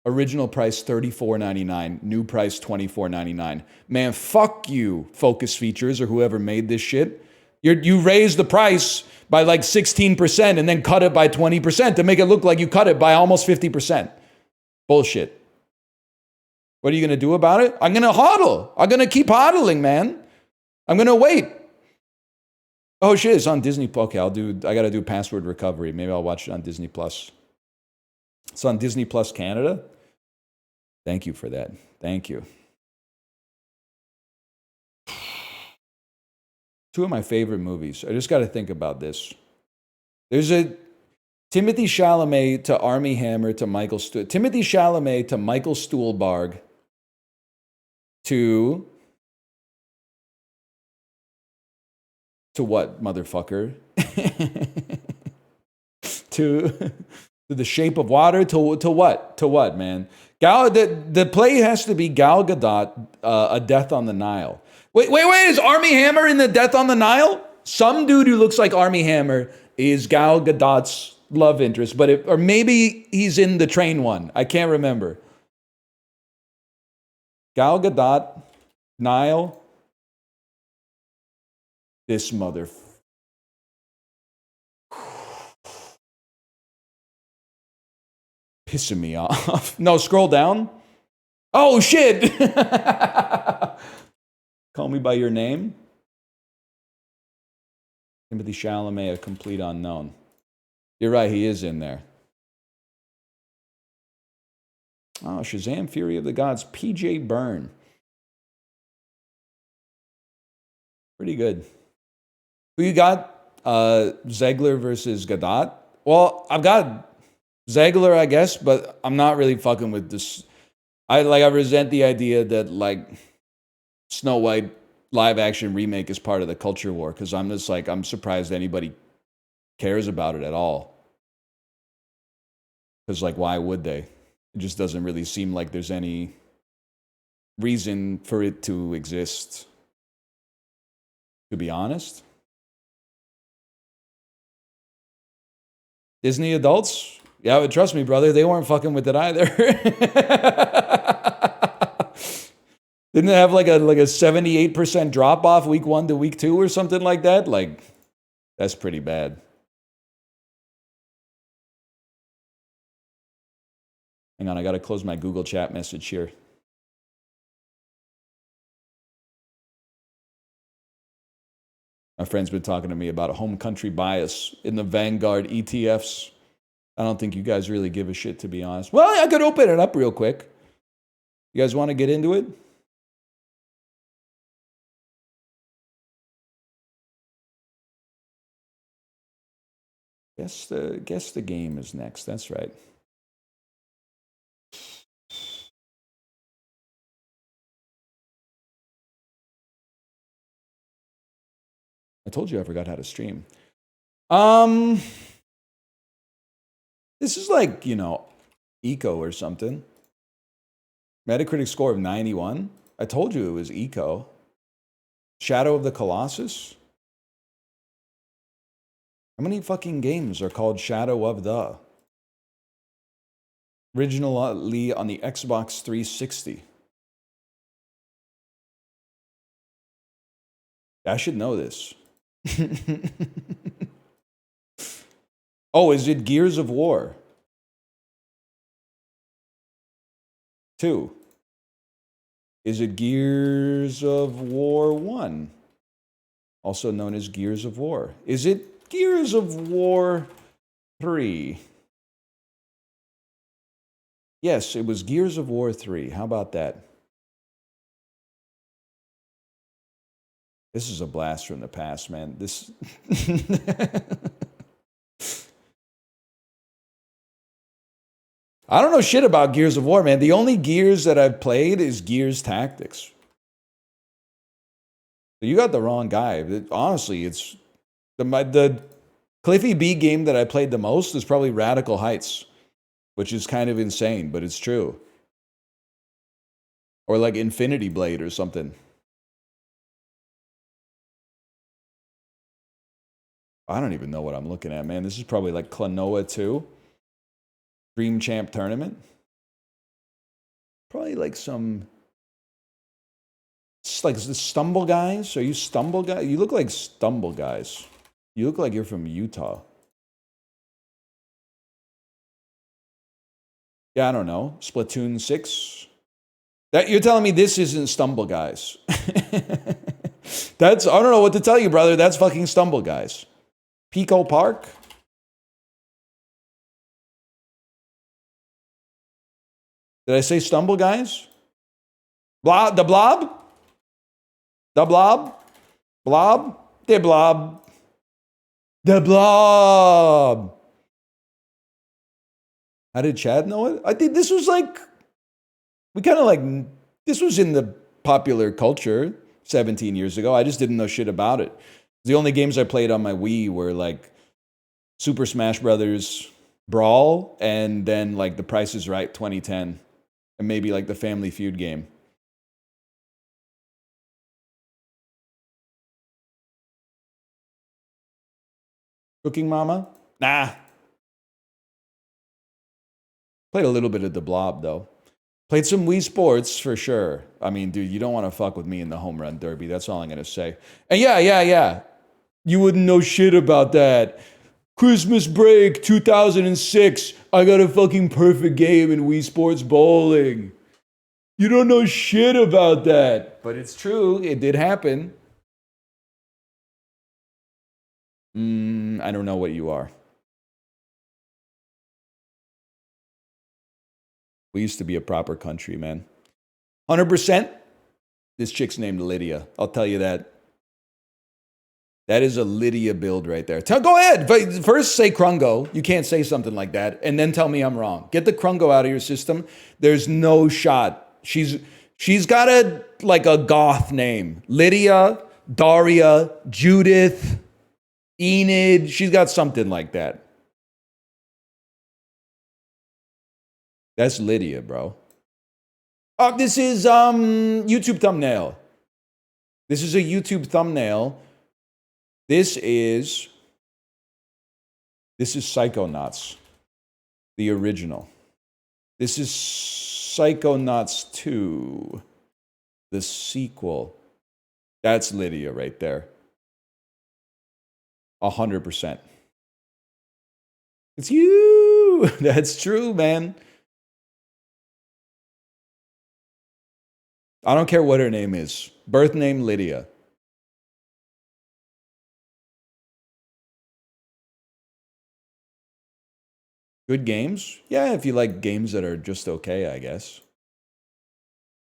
Original price $34.99, new price $24.99. Man, fuck you, Focus Features or whoever made this shit. You raised the price by like 16% and then cut it by 20% to make it look like you cut it by almost 50%. Bullshit. What are you going to do about it? I'm going to hodl. I'm going to keep hodling, man. I'm going to wait. Oh shit, it's on Disney. Okay, I got to do Password Recovery. Maybe I'll watch it on Disney Plus. It's on Disney Plus Canada. Thank you for that. Thank you. 2 of my favorite movies. I just got to think about this. There's a Timothy Chalamet to Armie Hammer to Michael Timothy Chalamet to Michael Stuhlbarg to what, motherfucker? to To the Shape of Water? To what? To what, man? The play has to be Gal Gadot, A Death on the Nile. Wait, is Armie Hammer in the Death on the Nile? Some dude who looks like Armie Hammer is Gal Gadot's love interest, or maybe he's in the train one. I can't remember. Gal Gadot, Nile. This mother. Pissing me off. No, scroll down. Oh, shit. Call Me By Your Name. Timothy Chalamet, A Complete Unknown. You're right, he is in there. Oh, Shazam, Fury of the Gods, PJ Byrne. Pretty good. Who you got? Zegler versus Gadot? Well, I've got Zegler, I guess, but I'm not really fucking with this. I resent the idea that like Snow White live action remake is part of the culture war, because I'm just like, I'm surprised anybody cares about it at all. Because like, why would they? It just doesn't really seem like there's any reason for it to exist, to be honest. Disney adults? Yeah, but trust me, brother, they weren't fucking with it either. Didn't it have like a 78% drop off week 1 to week 2 or something like that? Like, that's pretty bad. Hang on, I gotta close my Google chat message here. My friend's been talking to me about a home country bias in the Vanguard ETFs. I don't think you guys really give a shit, to be honest. Well, I could open it up real quick. You guys want to get into it? Guess the game is next. That's right. I told you I forgot how to stream. This is like, Eco or something. Metacritic score of 91. I told you it was Eco. Shadow of the Colossus. How many fucking games are called Shadow of the? Originally on the Xbox 360. I should know this. Oh, is it Gears of War 2? Is it Gears of War 1? Also known as Gears of War. Is it Gears of War 3? Yes, it was Gears of War 3. How about that? This is a blast from the past, man. This... I don't know shit about Gears of War, man. The only Gears that I've played is Gears Tactics. You got the wrong guy. Honestly, it's the Cliffy B game that I played the most is probably Radical Heights, which is kind of insane, but it's true. Or like Infinity Blade or something. I don't even know what I'm looking at, man. This is probably like Klonoa 2. Dream Champ Tournament. Probably like some... It's like the Stumble Guys. Are you Stumble Guys? You look like Stumble Guys. You look like you're from Utah. Yeah, I don't know. Splatoon 6. You're telling me this isn't Stumble Guys. I don't know what to tell you, brother. That's fucking Stumble Guys. Pico Park. Did I say Stumble Guys? Blob? The Blob? The Blob? Blob? The Blob. The Blob. How did Chad know it? I think this was like... We kind of like... This was in the popular culture 17 years ago. I just didn't know shit about it. The only games I played on my Wii were like Super Smash Brothers, Brawl, and then like The Price is Right 2010, and maybe like the Family Feud game. Cooking Mama? Nah. Played a little bit of the Blob though. Played some Wii Sports for sure. I mean, dude, you don't want to fuck with me in the home run derby. That's all I'm gonna say. And yeah. You wouldn't know shit about that. Christmas break 2006. I got a fucking perfect game in Wii Sports Bowling. You don't know shit about that. But it's true. It did happen. I don't know what you are. We used to be a proper country, man. 100%. This chick's named Lydia. I'll tell you that. That is a Lydia build right there. Go ahead. But first say Krungo. You can't say something like that. And then tell me I'm wrong. Get the Krungo out of your system. There's no shot. She's got a goth name. Lydia, Daria, Judith, Enid. She's got something like that. That's Lydia, bro. Oh, this is YouTube thumbnail. This is a YouTube thumbnail. This is Psychonauts, the original. This is Psychonauts 2, the sequel. That's Lydia right there. 100%. It's you. That's true, man. I don't care what her name is. Birth name Lydia. Good games? Yeah, if you like games that are just okay, I guess.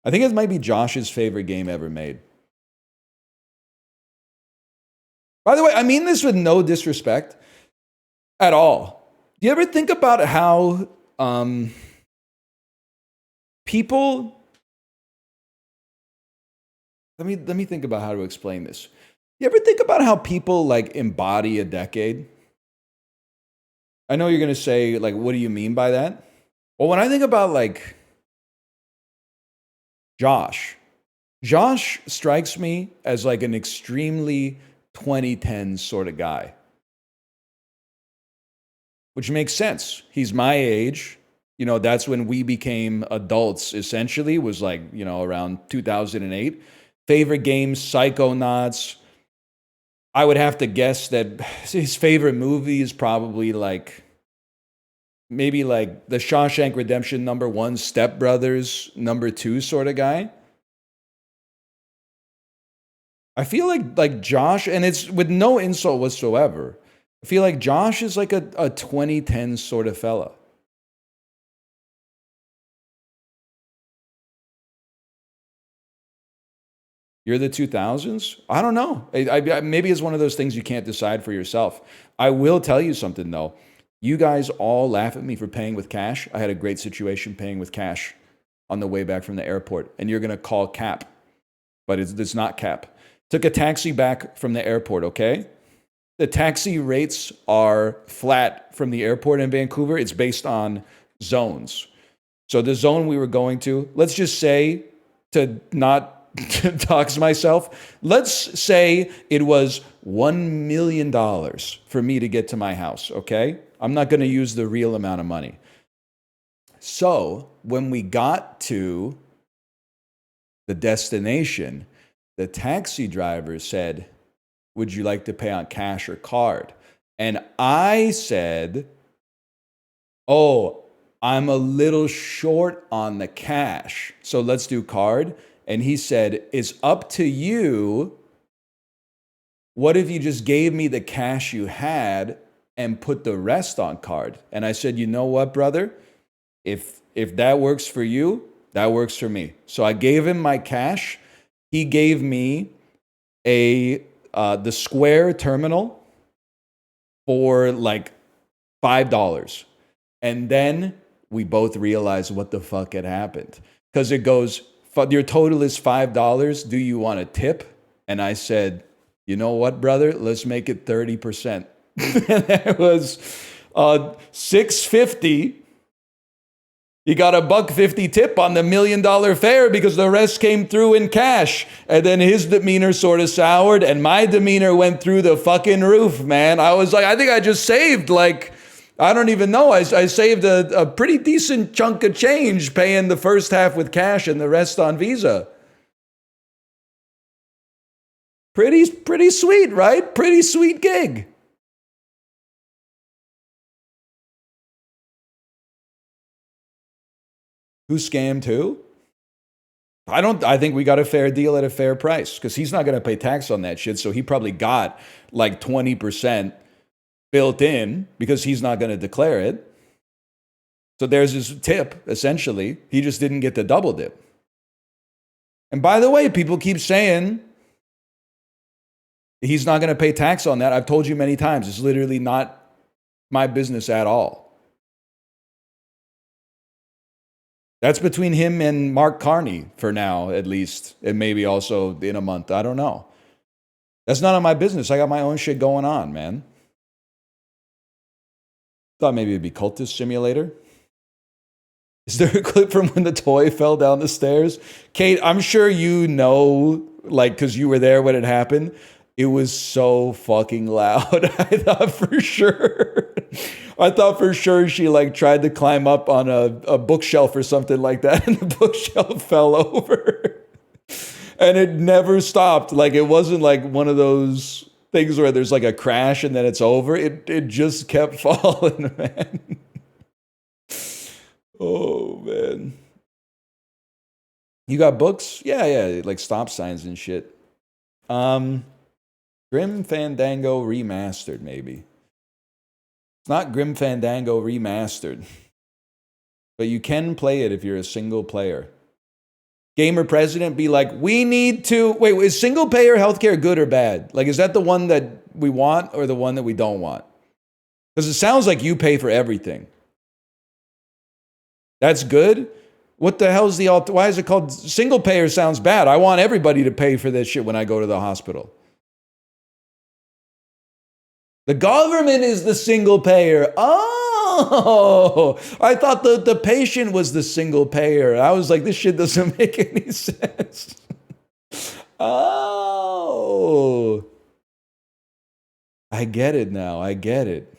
I think it might be Josh's favorite game ever made. By the way, I mean this with no disrespect at all. Do you ever think about how people... Let me think about how to explain this. You ever think about how people like embody a decade? I know you're going to say, like, what do you mean by that? Well, when I think about, like, Josh strikes me as, like, an extremely 2010s sort of guy. Which makes sense. He's my age. You know, that's when we became adults, essentially, was, like, you know, around 2008. Favorite games, Psychonauts. I would have to guess that his favorite movie is probably like maybe like The Shawshank Redemption #1, Step Brothers #2 sort of guy. I feel like Josh, and it's with no insult whatsoever. I feel like Josh is like a 2010 sort of fella. You're the 2000s? I don't know. Maybe it's one of those things you can't decide for yourself. I will tell you something, though. You guys all laugh at me for paying with cash. I had a great situation paying with cash on the way back from the airport. And you're going to call Cap. But it's not Cap. Took a taxi back from the airport, okay? The taxi rates are flat from the airport in Vancouver. It's based on zones. So the zone we were going to, let's just say, to not dox myself, let's say it was $1 million for me to get to my house, okay? I'm not going to use the real amount of money. So when we got to the destination, the taxi driver said, would you like to pay on cash or card? And I said, oh, I'm a little short on the cash, so let's do card. And he said, it's up to you. What if you just gave me the cash you had and put the rest on card? And I said, you know what, brother? If that works for you, that works for me. So I gave him my cash. He gave me the Square terminal for like $5. And then we both realized what the fuck had happened. Because it goes, your total is $5. Do you want a tip? And I said, you know what, brother? Let's make it 30%. And that was $650. He got a $150 tip on the $1 million fare because the rest came through in cash. And then his demeanor sort of soured and my demeanor went through the fucking roof, man. I was like, I think I just saved like, I don't even know. I saved a pretty decent chunk of change paying the first half with cash and the rest on Visa. Pretty sweet, right? Pretty sweet gig. Who scammed who? I think we got a fair deal at a fair price because he's not going to pay tax on that shit. So he probably got like 20% built in because he's not going to declare it. So there's his tip, essentially. He just didn't get the double dip. And by the way, people keep saying he's not going to pay tax on that. I've told you many times, it's literally not my business at all. That's between him and Mark Carney for now, at least. And maybe also in a month. I don't know. That's none of my business. I got my own shit going on, man. Thought maybe it'd be Cultist Simulator. Is there a clip from when the toy fell down the stairs? Kate, I'm sure you know, like, because you were there when it happened. It was so fucking loud. I thought for sure she like tried to climb up on a bookshelf or something like that, and the bookshelf fell over. And it never stopped. Like it wasn't like one of those things where there's like a crash and then it's over. It just kept falling, man. Oh man. You got books? Yeah, like stop signs and shit. Grim Fandango Remastered, maybe. It's not Grim Fandango Remastered. But you can play it if you're a single player. Gamer president be like, we need to... Wait, is single payer healthcare good or bad? Like, is that the one that we want or the one that we don't want? Because it sounds like you pay for everything. That's good? What the hell is the... Why is it called... Single payer sounds bad. I want everybody to pay for this shit when I go to the hospital. The government is the single payer. Oh, I thought the patient was the single payer. I was like, this shit doesn't make any sense. Oh, I get it now. I get it.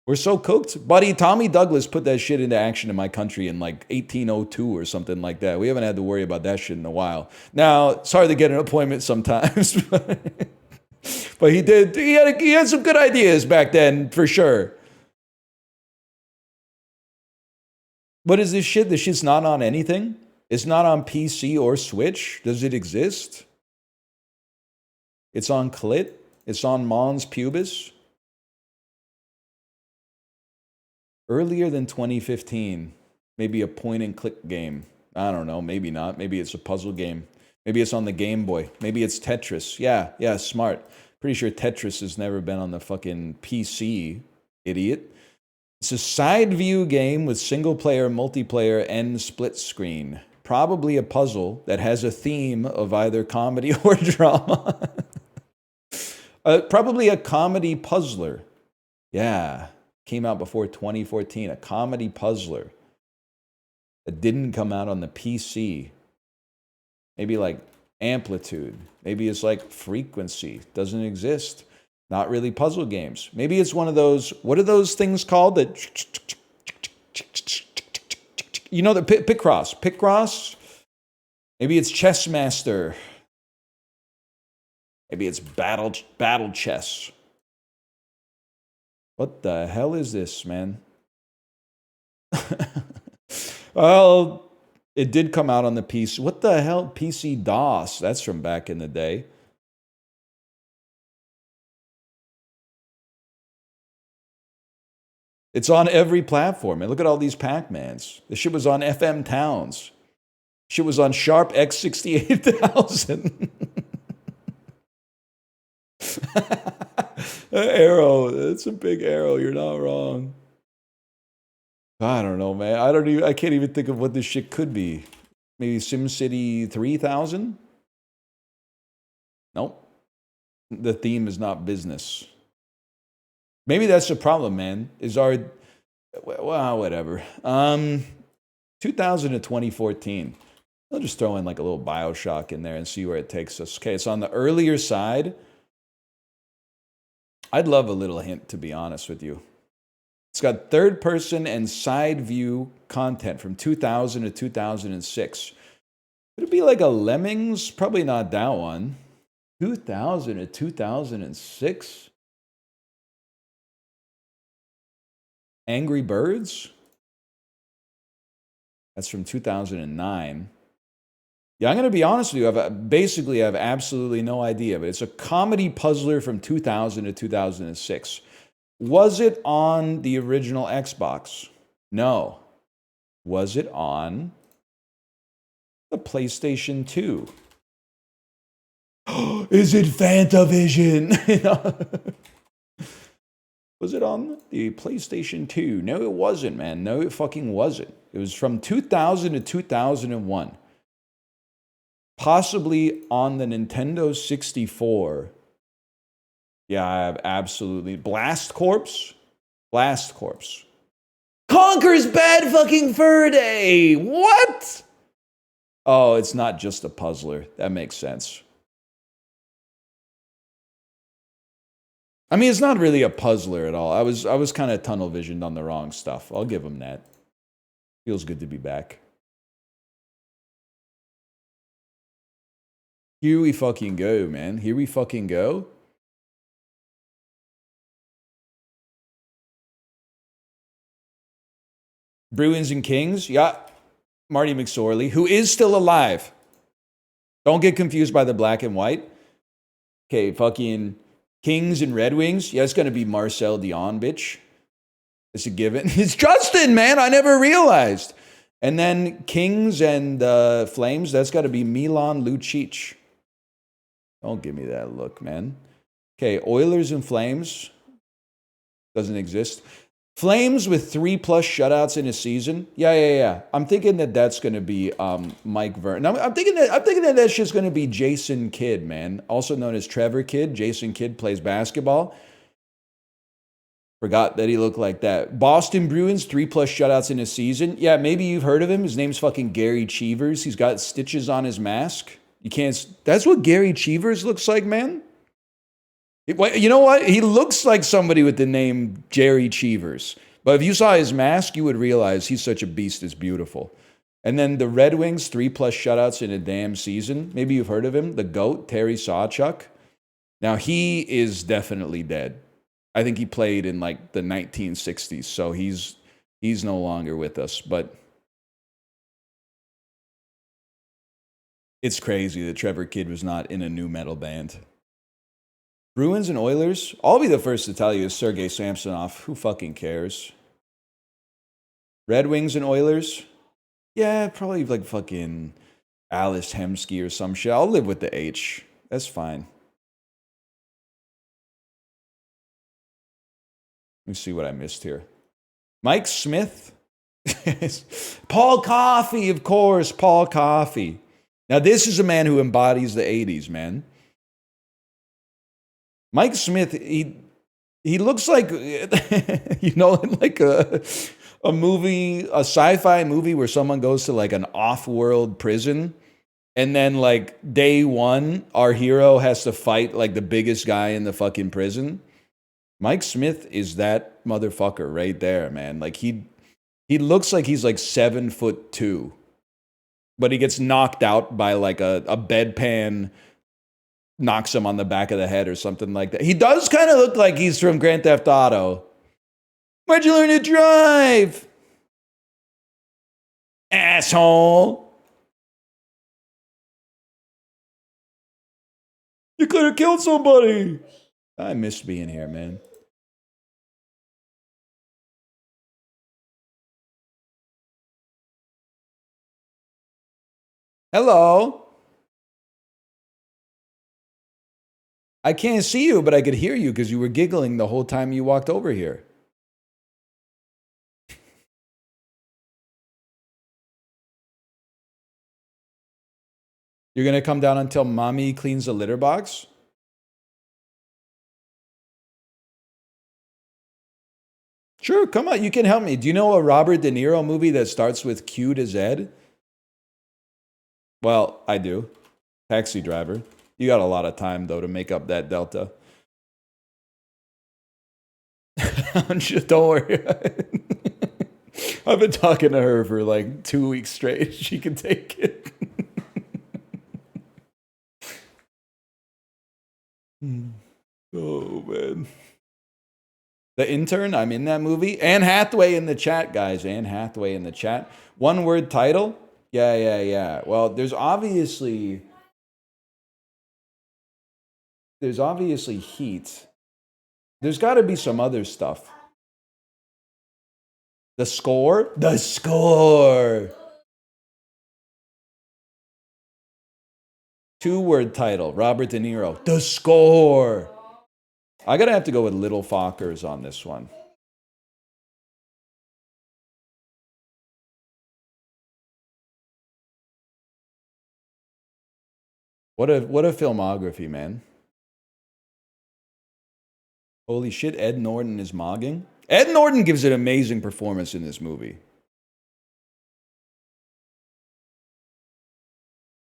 We're so cooked. Buddy, Tommy Douglas put that shit into action in my country in like 1802 or something like that. We haven't had to worry about that shit in a while. Now, it's hard to get an appointment sometimes. But he did. He had some good ideas back then, for sure. What is this shit? This shit's not on anything? It's not on PC or Switch? Does it exist? It's on Clit? It's on Mons Pubis? Earlier than 2015. Maybe a point-and-click game. I don't know. Maybe not. Maybe it's a puzzle game. Maybe it's on the Game Boy. Maybe it's Tetris. Yeah, smart. Pretty sure Tetris has never been on the fucking PC, idiot. It's a side view game with single player, multiplayer, and split screen. Probably a puzzle that has a theme of either comedy or drama. Probably a comedy puzzler. Yeah, came out before 2014. A comedy puzzler that didn't come out on the PC. Maybe like Amplitude. Maybe it's like Frequency. Doesn't exist. Not really puzzle games. Maybe it's one of those, what are those things called? That, you know, the Picross. Picross? Maybe it's Chessmaster. Maybe it's Battle Chess. What the hell is this, man? Well... It did come out on the PC. What the hell? PC DOS. That's from back in the day. It's on every platform. And look at all these Pac-Mans. This shit was on FM Towns. Shit was on Sharp X68000. Arrow. That's a big arrow. You're not wrong. I don't know, man. I can't even think of what this shit could be. Maybe SimCity 3000? Nope. The theme is not business. Maybe that's the problem, man. Is our well, whatever. 2000 to 2014. I'll just throw in like a little Bioshock in there and see where it takes us. Okay, it's on the earlier side. I'd love a little hint, to be honest with you. It's got third person and side view content from 2000 to 2006. Could it be like a Lemmings? Probably not that one. 2000 to 2006? Angry Birds? That's from 2009. Yeah, I'm going to be honest with you. I have absolutely no idea, but it's a comedy puzzler from 2000 to 2006. Was it on the original Xbox? No. Was it on the PlayStation 2? Is it Fantavision? Was it on the PlayStation 2? No, it wasn't, man. No, it fucking wasn't. It was from 2000 to 2001. Possibly on the Nintendo 64. Yeah, I have absolutely... Blast Corps? Blast Corps. Conker's Bad Fucking Fur Day! What? Oh, it's not just a puzzler. That makes sense. I mean, it's not really a puzzler at all. I was kind of tunnel visioned on the wrong stuff. I'll give him that. Feels good to be back. Here we fucking go, man. Here we fucking go. Bruins and Kings. Yeah. Marty McSorley, who is still alive. Don't get confused by the black and white. Okay, fucking Kings and Red Wings. Yeah, it's going to be Marcel Dion, bitch. It's a given. It's Justin, man. I never realized. And then Kings and Flames. That's got to be Milan Lucic. Don't give me that look, man. Okay, Oilers and Flames. Doesn't exist. Flames with 3+ shutouts in a season. Yeah. I'm thinking that that's going to be Mike Vernon. I'm thinking that that's just going to be Jason Kidd, man. Also known as Trevor Kidd. Jason Kidd plays basketball. Forgot that he looked like that. Boston Bruins, 3+ shutouts in a season. Yeah, maybe you've heard of him. His name's fucking Gary Cheevers. He's got stitches on his mask. You can't... That's what Gary Cheevers looks like, man. You know what? He looks like somebody with the name Jerry Cheevers. But if you saw his mask, you would realize he's such a beast. It's beautiful. And then the Red Wings, 3+ shutouts in a damn season. Maybe you've heard of him. The GOAT, Terry Sawchuk. Now, he is definitely dead. I think he played in like the 1960s. So he's no longer with us. But it's crazy that Trevor Kidd was not in a new metal band. Bruins and Oilers. I'll be the first to tell you is Sergei Samsonov. Who fucking cares? Red Wings and Oilers. Yeah, probably like fucking Alice Hemsky or some shit. I'll live with the H. That's fine. Let me see what I missed here. Mike Smith. Paul Coffey, of course. Paul Coffey. Now, this is a man who embodies the 80s, man. Mike Smith, he looks like, you know, like a movie, a sci-fi movie where someone goes to like an off-world prison. And then like day one, our hero has to fight like the biggest guy in the fucking prison. Mike Smith is that motherfucker right there, man. Like he looks like he's like 7'2", but he gets knocked out by like a bedpan, knocks him on the back of the head or something like that. He does kind of look like he's from Grand Theft Auto. Where'd you learn to drive? Asshole. You could have killed somebody. I miss being here, man. Hello. I can't see you, but I could hear you because you were giggling the whole time you walked over here. You're going to come down until mommy cleans the litter box? Sure, come on, you can help me. Do you know a Robert De Niro movie that starts with Q to Z? Well, I do. Taxi Driver. You got a lot of time, though, to make up that delta. Don't worry. I've been talking to her for like 2 weeks straight. She can take it. Oh, man. The Intern, I'm in that movie. Anne Hathaway in the chat, guys. Anne Hathaway in the chat. One word title? Yeah. Well, there's obviously Heat. There's got to be some other stuff. The Score? The Score! 2-word title. Robert De Niro. The Score! I gotta have to go with Little Fockers on this one. What a filmography, man. Holy shit, Ed Norton is mogging? Ed Norton gives an amazing performance in this movie.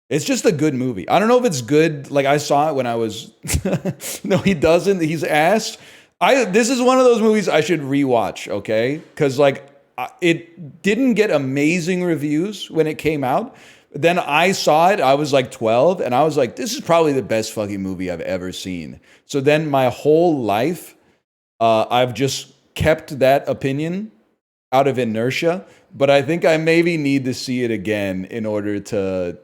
It's just a good movie. I don't know if it's good. Like, I saw it when I was... No, he doesn't. He's ass. This is one of those movies I should rewatch, okay? Because, like, it didn't get amazing reviews when it came out. Then I saw it. I was, like, 12. And I was like, this is probably the best fucking movie I've ever seen. So then my whole life, I've just kept that opinion out of inertia. But I think I maybe need to see it again in order to...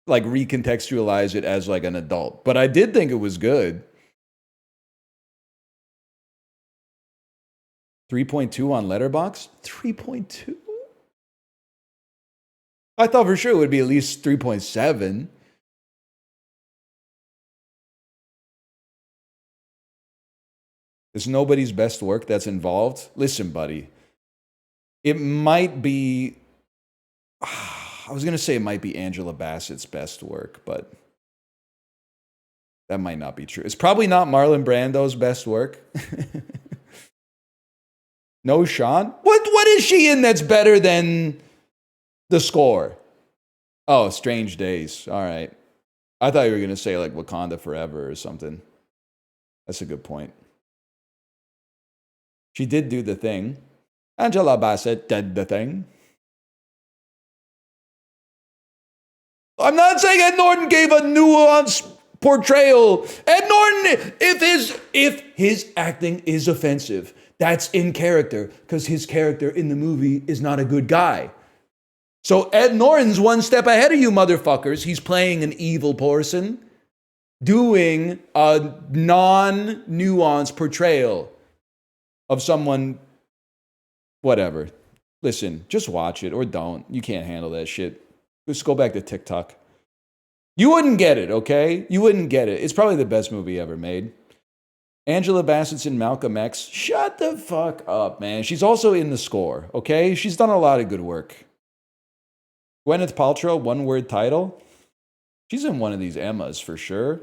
like recontextualize it as like an adult. But I did think it was good. 3.2 on Letterboxd? 3.2? I thought for sure it would be at least 3.7. It's nobody's best work that's involved. Listen, buddy. It might be... I was going to say it might be Angela Bassett's best work, but that might not be true. It's probably not Marlon Brando's best work. No, Sean? What is she in that's better than The Score? Oh, Strange Days. All right. I thought you were going to say like Wakanda Forever or something. That's a good point. She did do The Thing. Angela Bassett did The Thing. I'm not saying Ed Norton gave a nuanced portrayal. Ed Norton, if his acting is offensive, that's in character, because his character in the movie is not a good guy. So Ed Norton's one step ahead of you motherfuckers. He's playing an evil person, doing a non-nuanced portrayal of someone, whatever. Listen, just watch it or don't. You can't handle that shit. Just go back to TikTok. You wouldn't get it, okay? You wouldn't get it. It's probably the best movie ever made. Angela Bassett's in Malcolm X. Shut the fuck up, man. She's also in The Score, okay? She's done a lot of good work. Gwyneth Paltrow, one-word title. She's in one of these Emmas for sure.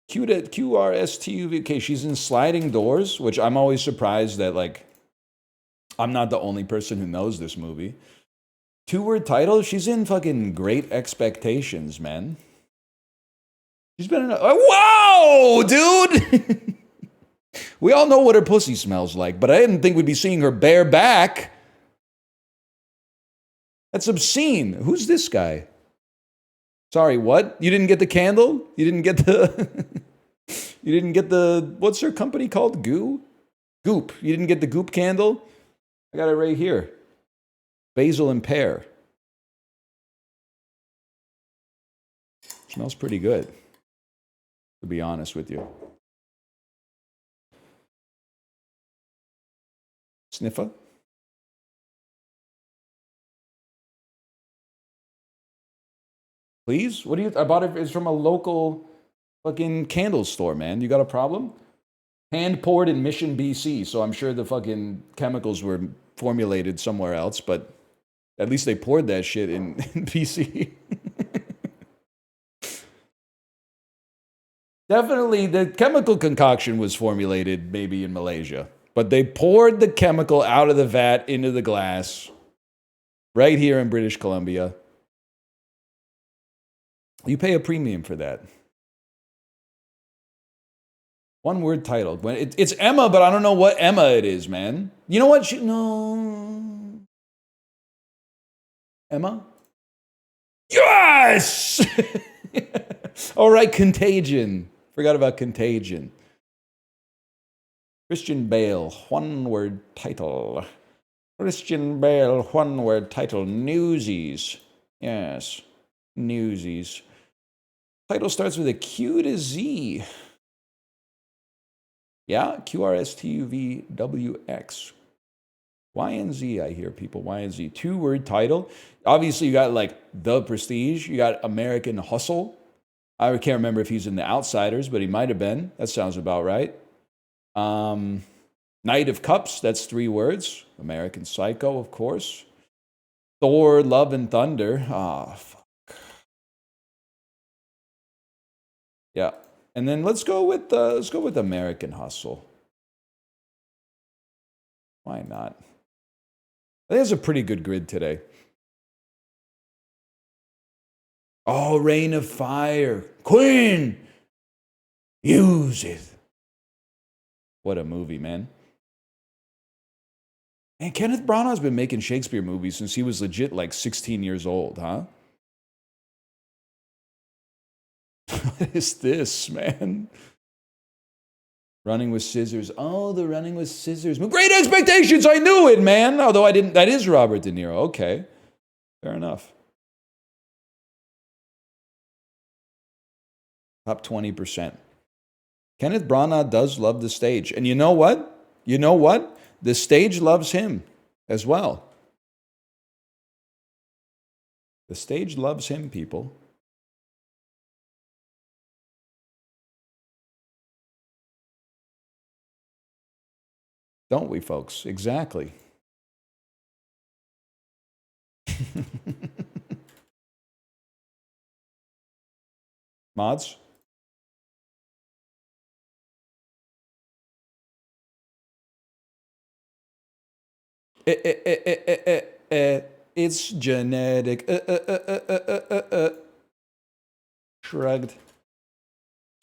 QRSTUV. Okay, she's in Sliding Doors, which I'm always surprised that, like, I'm not the only person who knows this movie. 2-word title? She's in fucking Great Expectations, man. She's been in whoa, dude! We all know what her pussy smells like, but I didn't think we'd be seeing her bare back. That's obscene. Who's this guy? Sorry, what? You didn't get the candle? You didn't get the... You didn't get the... What's her company called? Goop? You didn't get the Goop candle? I got it right here. Basil and pear. Smells pretty good, to be honest with you. Sniffer? Please? What do you... I bought it. It's from a local fucking candle store, man. You got a problem? Hand poured in Mission, BC, so I'm sure the fucking chemicals were formulated somewhere else, but at least they poured that shit in BC. Definitely, the chemical concoction was formulated maybe in Malaysia, But they poured the chemical out of the vat into the glass right here in British Columbia. You pay a premium for that. One word title. It's Emma, but I don't know what Emma it is, man. You know what? No. Emma? Yes! All right, Contagion. Forgot about Contagion. Christian Bale, one word title. Christian Bale, one word title. Newsies. Yes, Newsies. Title starts with a Q to Z. Yeah, QRSTUVWX. Y and Z, I hear people. Y and Z. Two-word title. Obviously, you got like The Prestige. You got American Hustle. I can't remember if he's in The Outsiders, but he might have been. That sounds about right. Knight of Cups. That's 3 words. American Psycho, of course. Thor, Love and Thunder. Ah, fuck. Yeah. And then let's go with American Hustle. Why not? I think it's a pretty good grid today. Oh, Rain of Fire. Queen! Use it. What a movie, man. And Kenneth Branagh's been making Shakespeare movies since he was legit like 16 years old, huh? What is this, man? Running with Scissors. Oh, the Running with Scissors. Great Expectations. I knew it, man. Although I didn't. That is Robert De Niro. Okay. Fair enough. Top 20%. Kenneth Branagh does love the stage. And you know what? You know what? The stage loves him as well. The stage loves him, people. Don't we, folks? Exactly. Mods? It's genetic. Shrugged.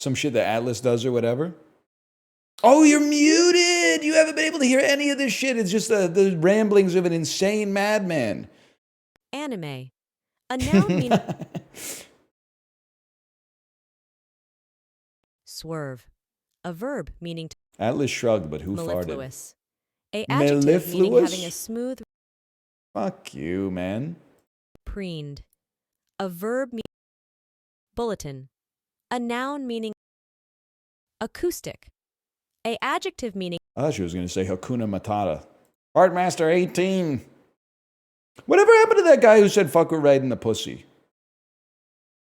Some shit that Atlas does or whatever. Oh, you're muted! You haven't been able to hear any of this shit. It's just the ramblings of an insane madman. Anime. A noun meaning... Swerve. A verb meaning... Atlas shrugged, but who mellifluous. farted? A adjective meaning having a smooth... Fuck you, man. Preened. A verb meaning... bulletin. A noun meaning... acoustic. A adjective meaning... I thought she was going to say Hakuna Matata. Artmaster 18. Whatever happened to that guy who said fuck her right in the pussy?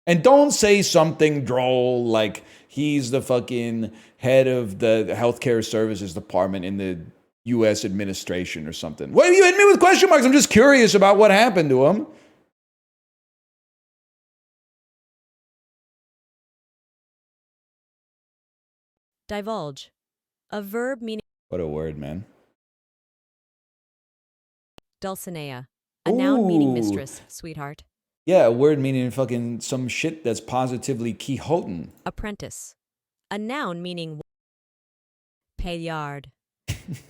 And don't say something droll like he's the fucking head of the healthcare services department in the U.S. administration or something. What are you hitting me with question marks? I'm just curious about what happened to him. Divulge. A verb meaning... What a word, man. Dulcinea. A noun meaning mistress, sweetheart. Yeah, a word meaning fucking some shit that's positively Quixotan. Apprentice. A noun meaning... paillard.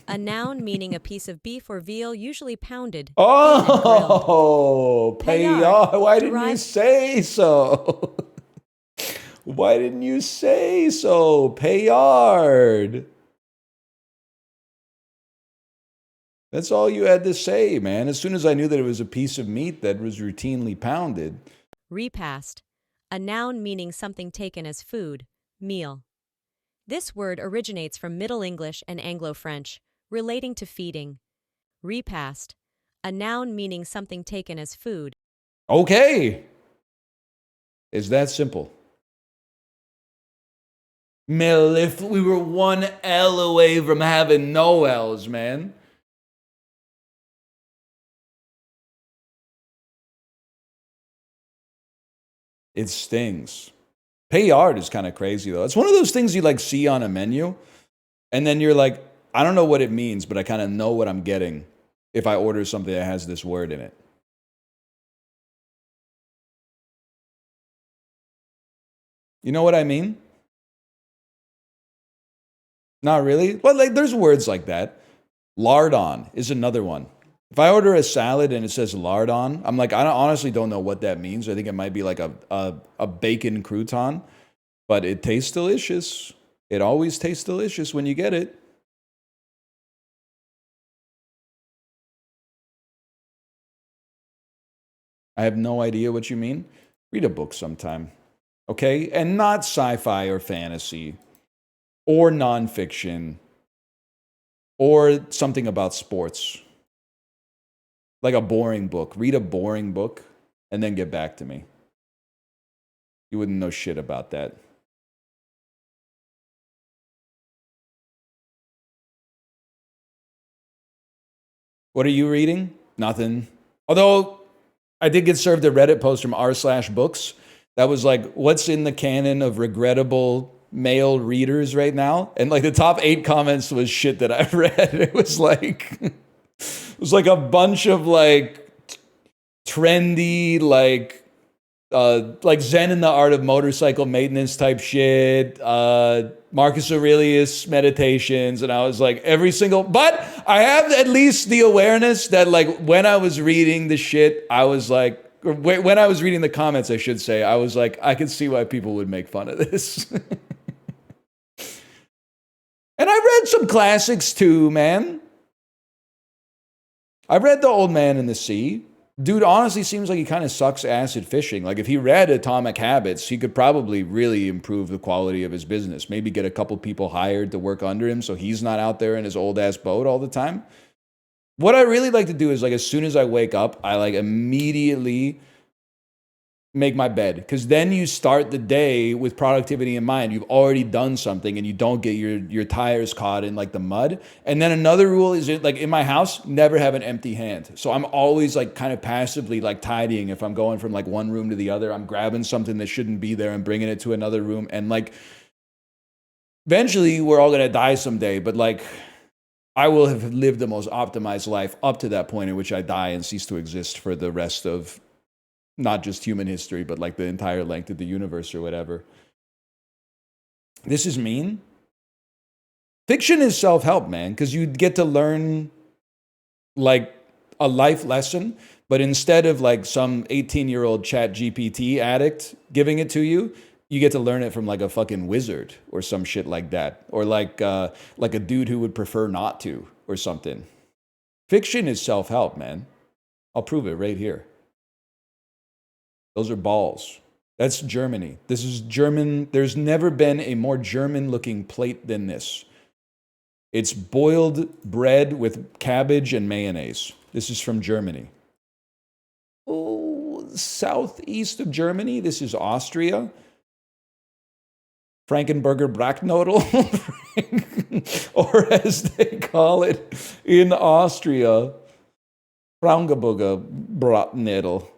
A noun meaning a piece of beef or veal usually pounded. Oh, paillard. Why didn't you say so? Why didn't you say so? Paillard. That's all you had to say, man. As soon as I knew that it was a piece of meat that was routinely pounded. Repast. A noun meaning something taken as food, meal. This word originates from Middle English and Anglo-French, relating to feeding. Repast. A noun meaning something taken as food. Okay. It's that simple. We were one L away from having no L's, man. It stings. Paillard is kind of crazy, though. It's one of those things you like see on a menu, and then you're like, I don't know what it means, but I kind of know what I'm getting if I order something that has this word in it. You know what I mean? Not really. Well, like there's words like that. Lardon is another one. If I order a salad and it says lardon, I'm like, honestly don't know what that means. I think it might be like a bacon crouton, but it tastes delicious. It always tastes delicious when you get it. I have no idea what you mean. Read a book sometime, okay? And not sci-fi or fantasy or nonfiction or something about sports. Like a boring book. Read a boring book and then get back to me. You wouldn't know shit about that. What are you reading? Nothing. Although I did get served a Reddit post from r/books that was like, what's in the canon of regrettable male readers right now? And like the top 8 comments was shit that I read. It was like a bunch of like trendy, like Zen in the Art of Motorcycle Maintenance type shit, Marcus Aurelius meditations, and I was like, but I have at least the awareness that like when I was reading the shit, I was like, when I was reading the comments, I should say, I was like, I could see why people would make fun of this. And I read some classics too, man. I read The Old Man and the Sea. Dude honestly seems like he kind of sucks acid fishing. Like if he read Atomic Habits, he could probably really improve the quality of his business. Maybe get a couple people hired to work under him so he's not out there in his old ass boat all the time. What I really like to do is like as soon as I wake up, I like immediately make my bed, because then you start the day with productivity in mind. You've already done something and you don't get your tires caught in like the mud. And then another rule is like in my house, never have an empty hand. So I'm always like kind of passively like tidying. If I'm going from like one room to the other, I'm grabbing something that shouldn't be there and bringing it to another room. And like eventually we're all going to die someday, but like I will have lived the most optimized life up to that point in which I die and cease to exist for the rest of not just human history, but like the entire length of the universe or whatever. This is mean. Fiction is self-help, man, because you get to learn like a life lesson, but instead of like some 18-year-old chat GPT addict giving it to you, you get to learn it from like a fucking wizard or some shit like that. Or like a dude who would prefer not to or something. Fiction is self-help, man. I'll prove it right here. Those are balls. That's Germany. This is German. There's never been a more German-looking plate than this. It's boiled bread with cabbage and mayonnaise. This is from Germany. Oh, southeast of Germany. This is Austria. Frankenburger Bracknodel, or as they call it in Austria, Frankenburger Bratnedel.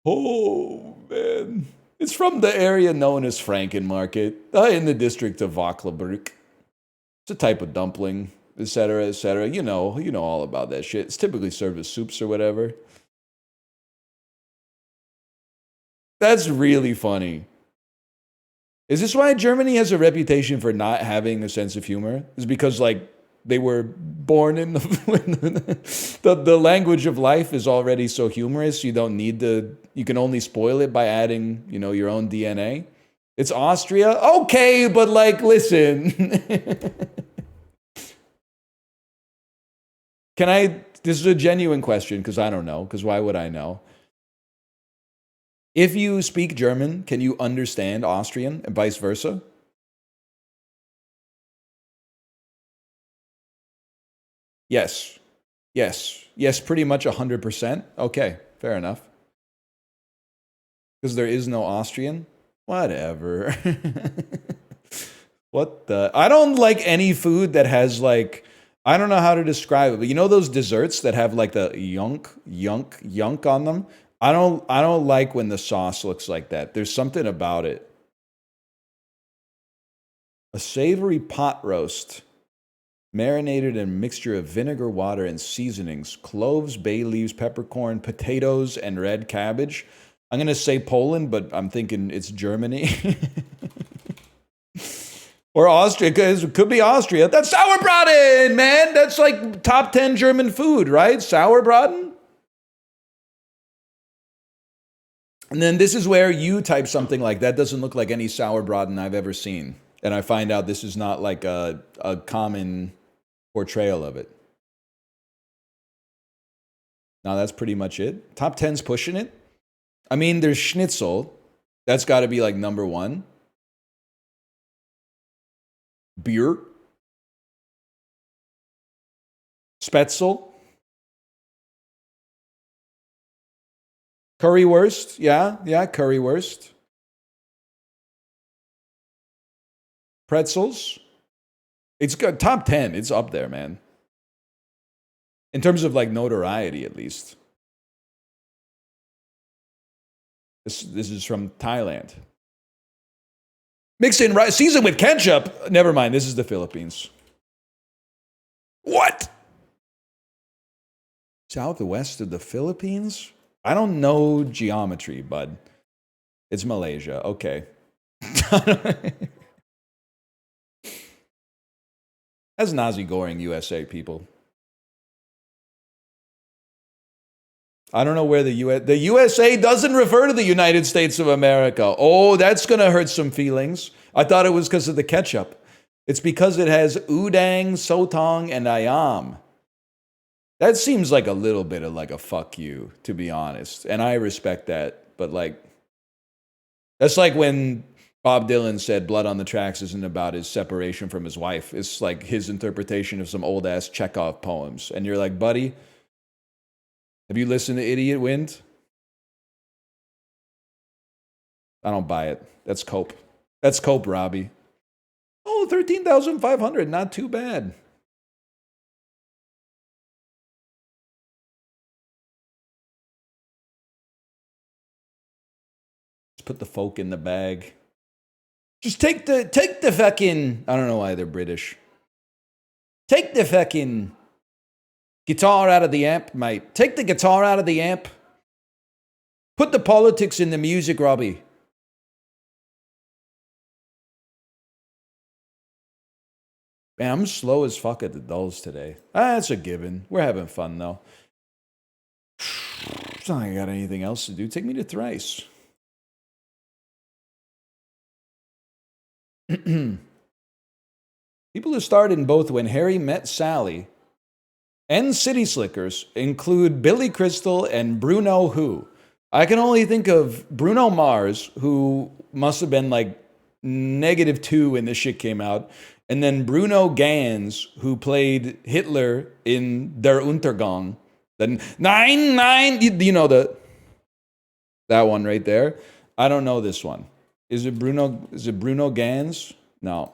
Oh, man. It's from the area known as Frankenmarket, in the district of Wacklebruck. It's a type of dumpling, etc., etc. You know all about that shit. It's typically served with soups or whatever. That's really funny. Is this why Germany has a reputation for not having a sense of humor? Is because like they were born in the language of life is already so humorous. You don't need you can only spoil it by adding, your own DNA. It's Austria. Okay, but like, listen. This is a genuine question because I don't know, because why would I know? If you speak German, can you understand Austrian and vice versa? Yes. Yes, pretty much 100%. Okay, fair enough. Because there is no Austrian? Whatever. I don't like any food that has like, I don't know how to describe it, but you know those desserts that have like the yunk on them? I don't like when the sauce looks like that. There's something about it. A savory pot roast, marinated in a mixture of vinegar, water, and seasonings, cloves, bay leaves, peppercorn, potatoes, and red cabbage. I'm going to say Poland, but I'm thinking it's Germany. Or Austria, because it could be Austria. That's sauerbraten, man. That's like top 10 German food, right? Sauerbraten. And then this is where you type something like that doesn't look like any sauerbraten I've ever seen. And I find out this is not like a common portrayal of it. Now that's pretty much it. Top 10's pushing it. I mean, there's schnitzel. That's got to be like number one. Beer. Spätzle. Currywurst. Yeah, currywurst. Pretzels. It's good. Top 10. It's up there, man. In terms of like notoriety, at least. This is from Thailand. Mix in rice, season with ketchup. Never mind, this is the Philippines. What? Southwest of the Philippines? I don't know geometry, bud. It's Malaysia. Okay. That's Nazi Goring, USA, people. I don't know where the USA doesn't refer to the United States of America. Oh, that's going to hurt some feelings. I thought it was because of the ketchup. It's because it has udang, sotong, and ayam. That seems like a little bit of like a fuck you, to be honest. And I respect that. But like, that's like when Bob Dylan said Blood on the Tracks isn't about his separation from his wife. It's like his interpretation of some old ass Chekhov poems. And you're like, buddy, have you listened to Idiot Wind? I don't buy it. That's cope. That's cope, Robbie. Oh, 13,500. Not too bad. Let's put the folk in the bag. Just take the fucking, I don't know why they're British. Take the fucking guitar out of the amp, mate. Take the guitar out of the amp. Put the politics in the music, Robbie. Man, I'm slow as fuck at the dulls today. That's a given. We're having fun, though. It's not like I got anything else to do. Take me to Thrice. People who starred in both When Harry Met Sally and City Slickers include Billy Crystal and Bruno Who. I can only think of Bruno Mars, who must have been like -2 when this shit came out, and then Bruno Ganz, who played Hitler in Der Untergang. The nine, you know that one right there. I don't know this one. Is it Bruno Ganz? No.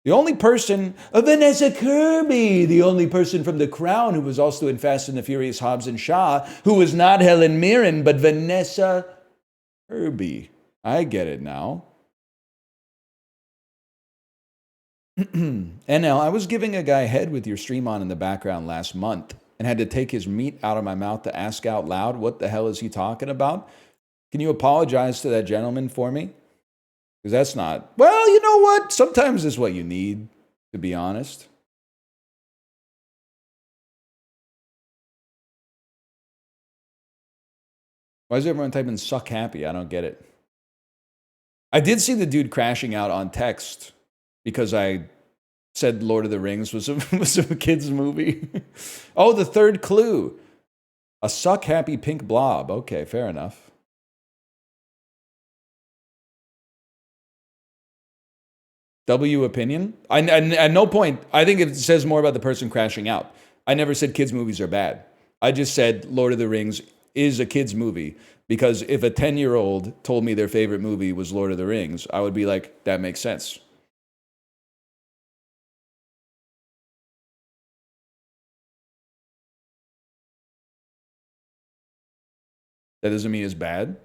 The only person, Vanessa Kirby, the only person from The Crown who was also in Fast and the Furious Hobbs and Shaw, who was not Helen Mirren, but Vanessa Kirby. I get it now. NL, I was giving a guy head with your stream on in the background last month and had to take his meat out of my mouth to ask out loud, what the hell is he talking about? Can you apologize to that gentleman for me? Because that's not, well, you know what? Sometimes it's what you need, to be honest. Why is everyone typing suck happy? I don't get it. I did see the dude crashing out on text because I said Lord of the Rings was a kid's movie. Oh, the third clue. A suck happy pink blob. Okay, fair enough. W opinion? At no point, I think it says more about the person crashing out. I never said kids' movies are bad. I just said Lord of the Rings is a kid's movie because if a 10-year-old told me their favorite movie was Lord of the Rings, I would be like, that makes sense. That doesn't mean it's bad.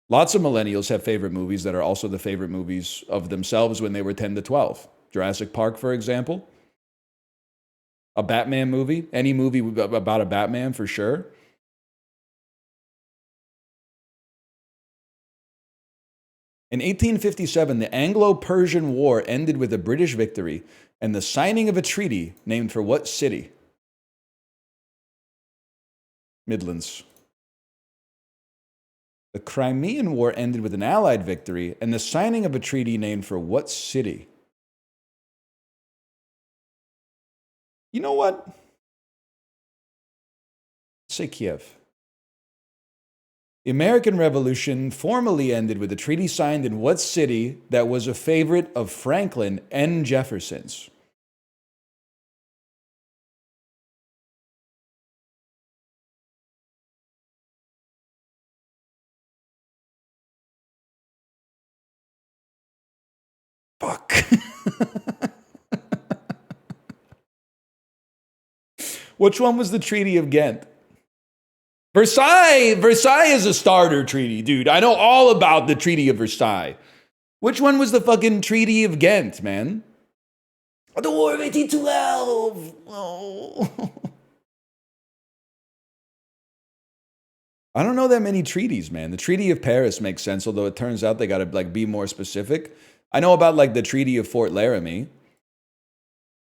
Lots of millennials have favorite movies that are also the favorite movies of themselves when they were 10 to 12. Jurassic Park, for example. A Batman movie. Any movie about a Batman, for sure. In 1857, the Anglo-Persian War ended with a British victory and the signing of a treaty named for what city? Midlands. The Crimean War ended with an Allied victory and the signing of a treaty named for what city? You know what? Say Kiev. The American Revolution formally ended with a treaty signed in what city that was a favorite of Franklin and Jefferson's? Fuck. Which one was the Treaty of Ghent? Versailles is a starter treaty, dude. I know all about the Treaty of Versailles. Which one was the fucking Treaty of Ghent, man? The War of 1812. Oh. I don't know that many treaties, man. The Treaty of Paris makes sense, although it turns out they got to like be more specific. I know about like the Treaty of Fort Laramie.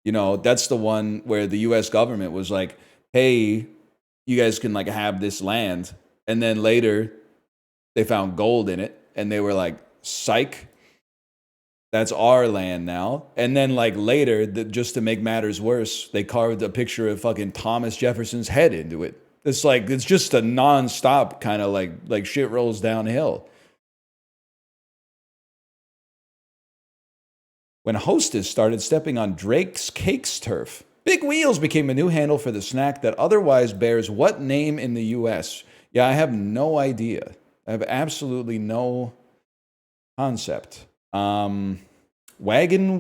You know, that's the one where the US government was like, "Hey, you guys can like have this land." And then later they found gold in it and they were like, "Psych. That's our land now." And then like later, just to make matters worse, they carved a picture of fucking Thomas Jefferson's head into it. It's like, it's just a non-stop kind of like shit rolls downhill. When Hostess started stepping on Drake's Cake's turf, Big Wheels became a new handle for the snack that otherwise bears what name in the US? Yeah, I have no idea. I have absolutely no concept. Wagon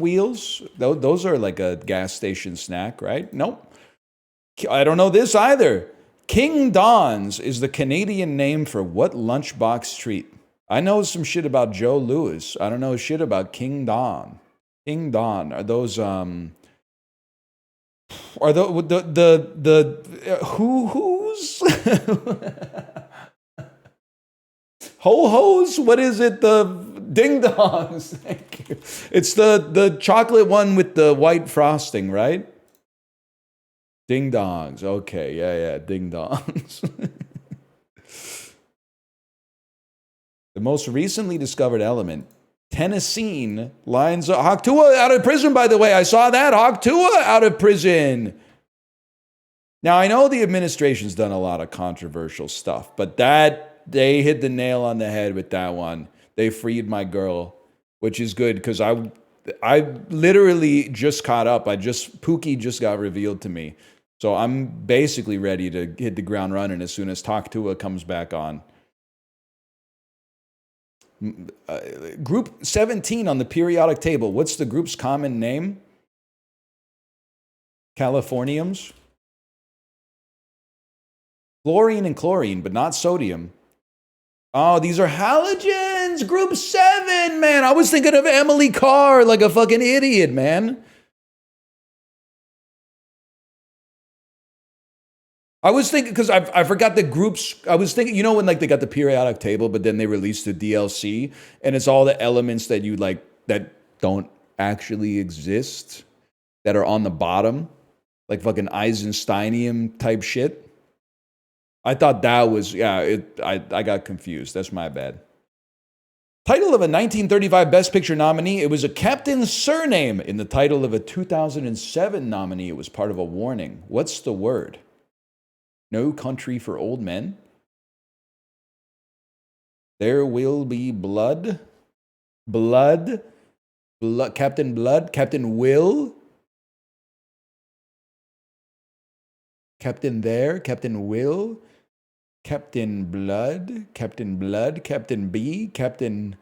Wheels? Those are like a gas station snack, right? Nope. I don't know this either. King Don's is the Canadian name for what lunchbox treat? I know some shit about Joe Louis. I don't know shit about King Don. King Don, are those who's ho-hos? What is it? The ding dongs. Thank you. It's the chocolate one with the white frosting, right? Ding dongs. Okay, yeah, ding dongs. The most recently discovered element, Tennessine, lines up. Hogtua out of prison, by the way. I saw that. Hogtua out of prison. Now, I know the administration's done a lot of controversial stuff, but they hit the nail on the head with that one. They freed my girl, which is good because I literally just caught up. Pookie just got revealed to me. So I'm basically ready to hit the ground running as soon as Hogtua comes back on. Group 17 on the periodic table. What's the group's common name? Californiums. Fluorine and chlorine, but not sodium. Oh, these are halogens. Group 7, man. I was thinking of Emily Carr like a fucking idiot, man. I was thinking, because I forgot the groups. I was thinking, you know, when like they got the periodic table, but then they released the DLC, and it's all the elements that you like that don't actually exist, that are on the bottom, like fucking Eisensteinium type shit. I thought that was, I got confused. That's my bad. Title of a 1935 Best Picture nominee, it was a captain's surname. In the title of a 2007 nominee, it was part of a warning. What's the word? No Country for Old Men. There Will Be Blood. Blood. Captain Blood. Captain Will. Captain There. Captain Will. Captain Blood. Captain Blood. Captain B. Captain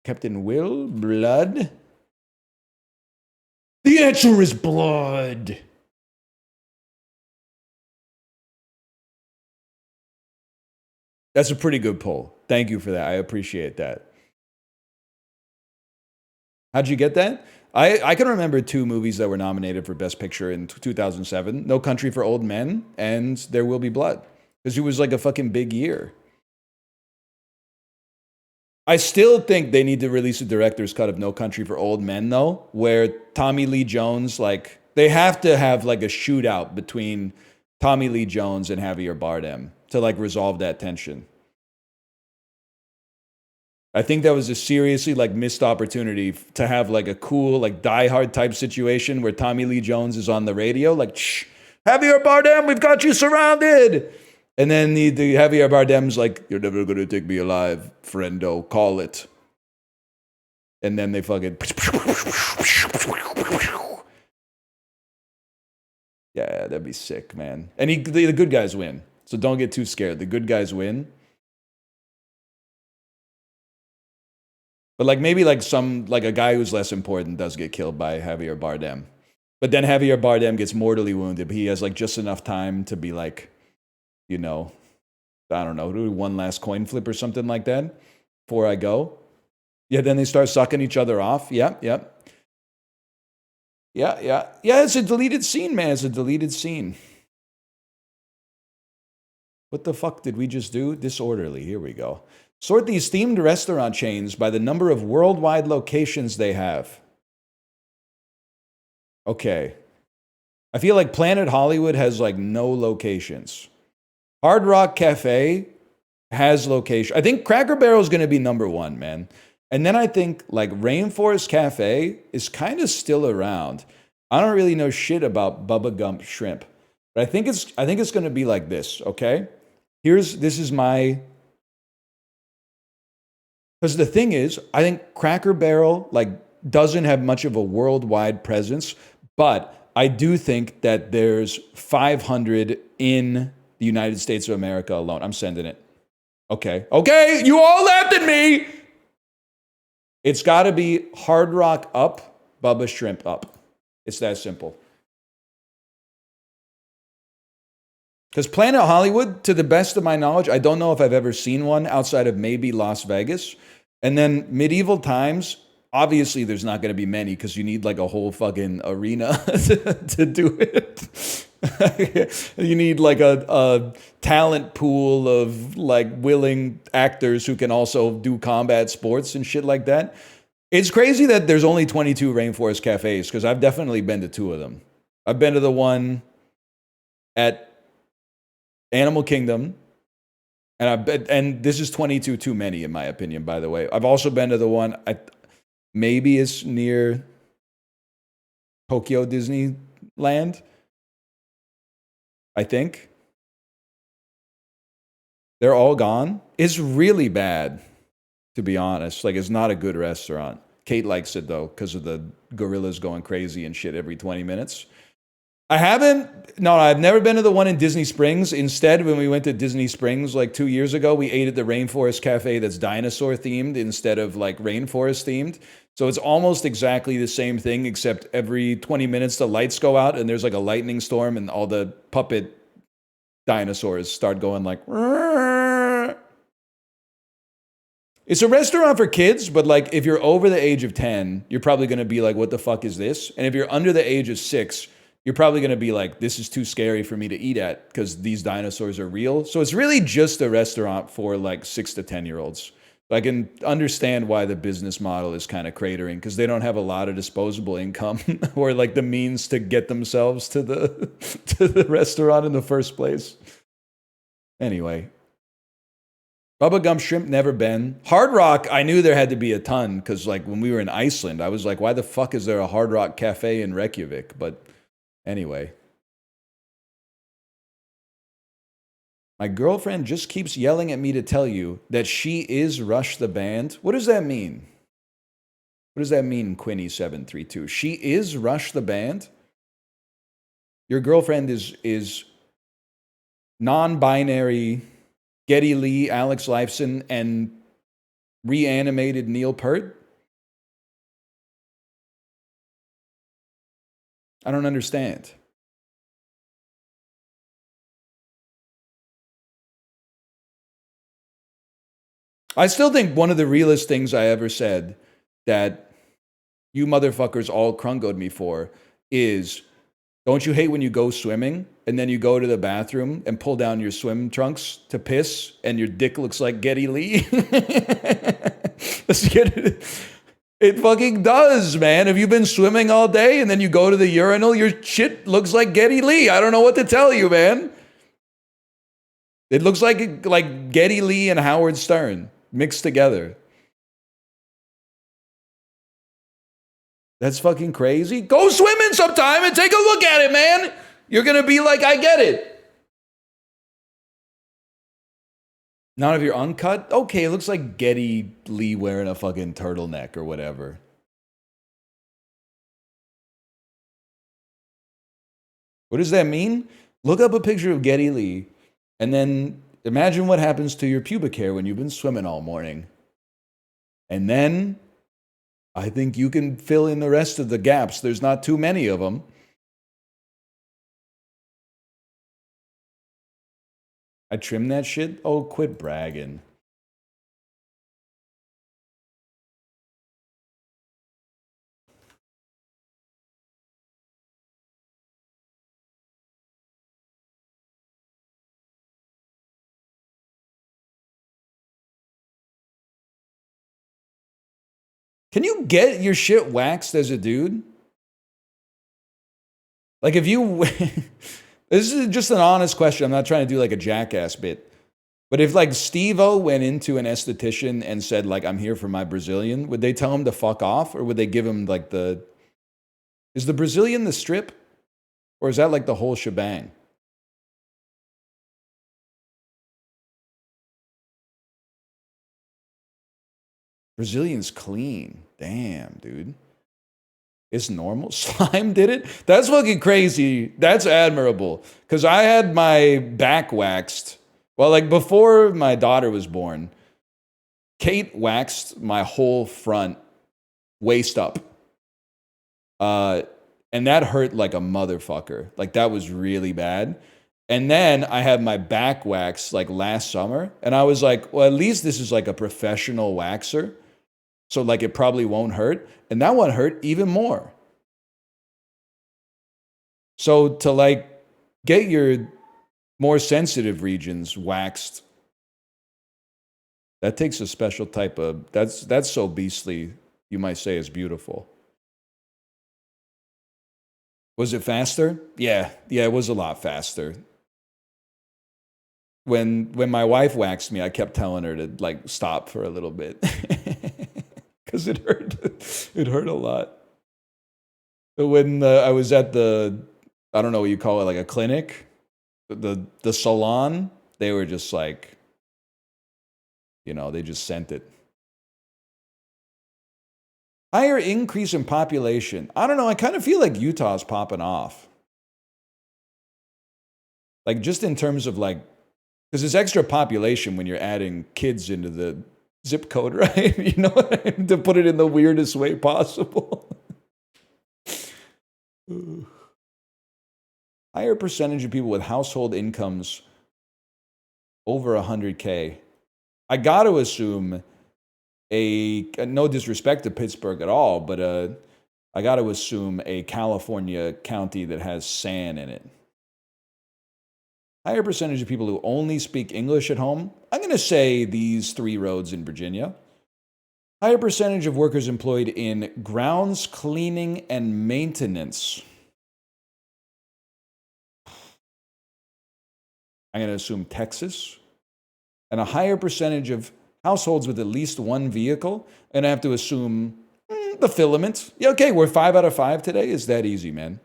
Will. Blood. The answer is blood. That's a pretty good poll. Thank you for that. I appreciate that. How'd you get that? I can remember 2 movies that were nominated for Best Picture in 2007. No Country for Old Men and There Will Be Blood. Because it was like a fucking big year. I still think they need to release a director's cut of No Country for Old Men, though, where Tommy Lee Jones, like, they have to have like a shootout between Tommy Lee Jones and Javier Bardem to like resolve that tension. I think that was a seriously like missed opportunity to have like a cool like Die Hard type situation where Tommy Lee Jones is on the radio like, shh, Javier Bardem, we've got you surrounded. And then the Javier Bardem's like, you're never going to take me alive, friendo, call it. And then they fucking... Yeah, that'd be sick, man. And the good guys win. So don't get too scared. The good guys win. But like maybe like a guy who's less important does get killed by Javier Bardem. But then Javier Bardem gets mortally wounded. But he has like just enough time to be like, you know, I don't know, do one last coin flip or something like that before I go. Yeah, then they start sucking each other off. Yep. Yeah, it's a deleted scene, man. It's a deleted scene. What the fuck did we just do? Disorderly. Here we go. Sort these themed restaurant chains by the number of worldwide locations they have. Okay. I feel like Planet Hollywood has like no locations. Hard Rock Cafe has location. I think Cracker Barrel is going to be number 1, man. And then I think like Rainforest Cafe is kind of still around. I don't really know shit about Bubba Gump Shrimp, but I think it's going to be like this. Okay, this is my. Because the thing is, I think Cracker Barrel like doesn't have much of a worldwide presence, but I do think that there's 500 in the United States of America alone. I'm sending it. Okay, you all laughed at me. It's got to be Hard Rock up, Bubba Shrimp up. It's that simple. Because Planet Hollywood, to the best of my knowledge, I don't know if I've ever seen one outside of maybe Las Vegas. And then Medieval Times, obviously there's not going to be many because you need like a whole fucking arena to do it. You need like a talent pool of like willing actors who can also do combat sports and shit like that. It's crazy that there's only 22 Rainforest Cafes because I've definitely been to 2 of them. I've been to the one at Animal Kingdom, and this is 22 too many in my opinion, by the way. I've also been to the one maybe it's near Tokyo Disneyland, I think. They're all gone. It's really bad, to be honest. Like, it's not a good restaurant. Kate likes it, though, because of the gorillas going crazy and shit every 20 minutes. I've never been to the one in Disney Springs. Instead, when we went to Disney Springs like 2 years ago, we ate at the Rainforest Cafe that's dinosaur themed instead of like rainforest themed. So it's almost exactly the same thing, except every 20 minutes the lights go out and there's like a lightning storm and all the puppet dinosaurs start going like... It's a restaurant for kids, but like if you're over the age of 10, you're probably going to be like, what the fuck is this? And if you're under the age of 6, you're probably going to be like, this is too scary for me to eat at because these dinosaurs are real. So it's really just a restaurant for like 6 to 10-year-olds. I can understand why the business model is kind of cratering because they don't have a lot of disposable income or like the means to get themselves to the restaurant in the first place. Anyway. Bubba Gump Shrimp, never been. Hard Rock, I knew there had to be a ton because like when we were in Iceland, I was like, why the fuck is there a Hard Rock Cafe in Reykjavik? But anyway. My girlfriend just keeps yelling at me to tell you that she is Rush the band. What does that mean? What does that mean, Quinny732? She is Rush the band? Your girlfriend is non-binary Geddy Lee, Alex Lifeson, and reanimated Neil Peart? I don't understand. I still think one of the realest things I ever said that you motherfuckers all crungoed me for is, don't you hate when you go swimming and then you go to the bathroom and pull down your swim trunks to piss and your dick looks like Geddy Lee? It fucking does, man. Have you been swimming all day and then you go to the urinal, your shit looks like Geddy Lee. I don't know what to tell you, man. It looks like Geddy Lee and Howard Stern mixed together. That's fucking crazy. Go swimming sometime and take a look at it, man. You're going to be like, I get it. Not if you're uncut? Okay, it looks like Geddy Lee wearing a fucking turtleneck or whatever. What does that mean? Look up a picture of Geddy Lee and then imagine what happens to your pubic hair when you've been swimming all morning. And then I think you can fill in the rest of the gaps. There's not too many of them. I trimmed that shit? Oh, quit bragging. Can you get your shit waxed as a dude? Like if you... This is just an honest question. I'm not trying to do like a jackass bit. But if like Steve-O went into an esthetician and said like, I'm here for my Brazilian, would they tell him to fuck off? Or would they give him like the... Is the Brazilian the strip? Or is that like the whole shebang? Brazilian's clean. Damn, dude. It's normal. Slime did it? That's fucking crazy. That's admirable. Because I had my back waxed. Well, like before my daughter was born, Kate waxed my whole front waist up. And that hurt like a motherfucker. Like that was really bad. And then I had my back waxed like last summer. And I was like, well, at least this is like a professional waxer. So like it probably won't hurt. And that one hurt even more. So to like get your more sensitive regions waxed, that takes a special type of, that's so beastly, you might say it's beautiful. Was it faster? Yeah, it was a lot faster. When my wife waxed me, I kept telling her to like stop for a little bit. Because it hurt a lot. But when I was at the, I don't know what you call it, like a clinic, the salon, they were just like, you know, they just sent it. Higher increase in population. I don't know, I kind of feel like Utah's popping off. Like just in terms of like, because there's extra population when you're adding kids into the zip code, right? You know what I mean? To put it in the weirdest way possible. Higher percentage of people with household incomes over 100K. I got to assume no disrespect to Pittsburgh at all, but I got to assume a California county that has sand in it. Higher percentage of people who only speak English at home. I'm going to say these 3 roads in Virginia. Higher percentage of workers employed in grounds cleaning and maintenance. I'm going to assume Texas. And a higher percentage of households with at least 1 vehicle. And I have to assume the filament. Yeah, okay, we're 5 out of 5 today. It's that easy, man.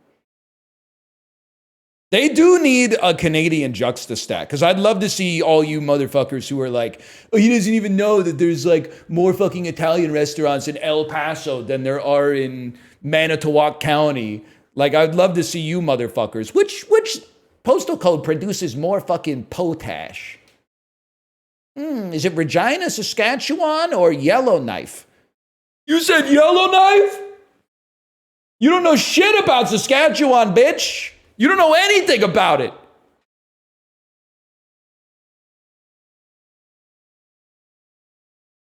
They do need a Canadian juxtastat, because I'd love to see all you motherfuckers who are like, oh, he doesn't even know that there's like more fucking Italian restaurants in El Paso than there are in Manitowoc County. Like, I'd love to see you motherfuckers. Which postal code produces more fucking potash? Is it Regina, Saskatchewan, or Yellowknife? You said Yellowknife? You don't know shit about Saskatchewan, bitch. You don't know anything about it.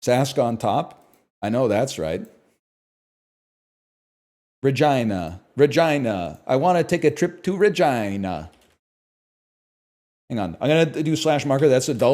Sask on top. I know that's right. Regina. Regina. I want to take a trip to Regina. Hang on. I'm going to do slash marker. That's adult.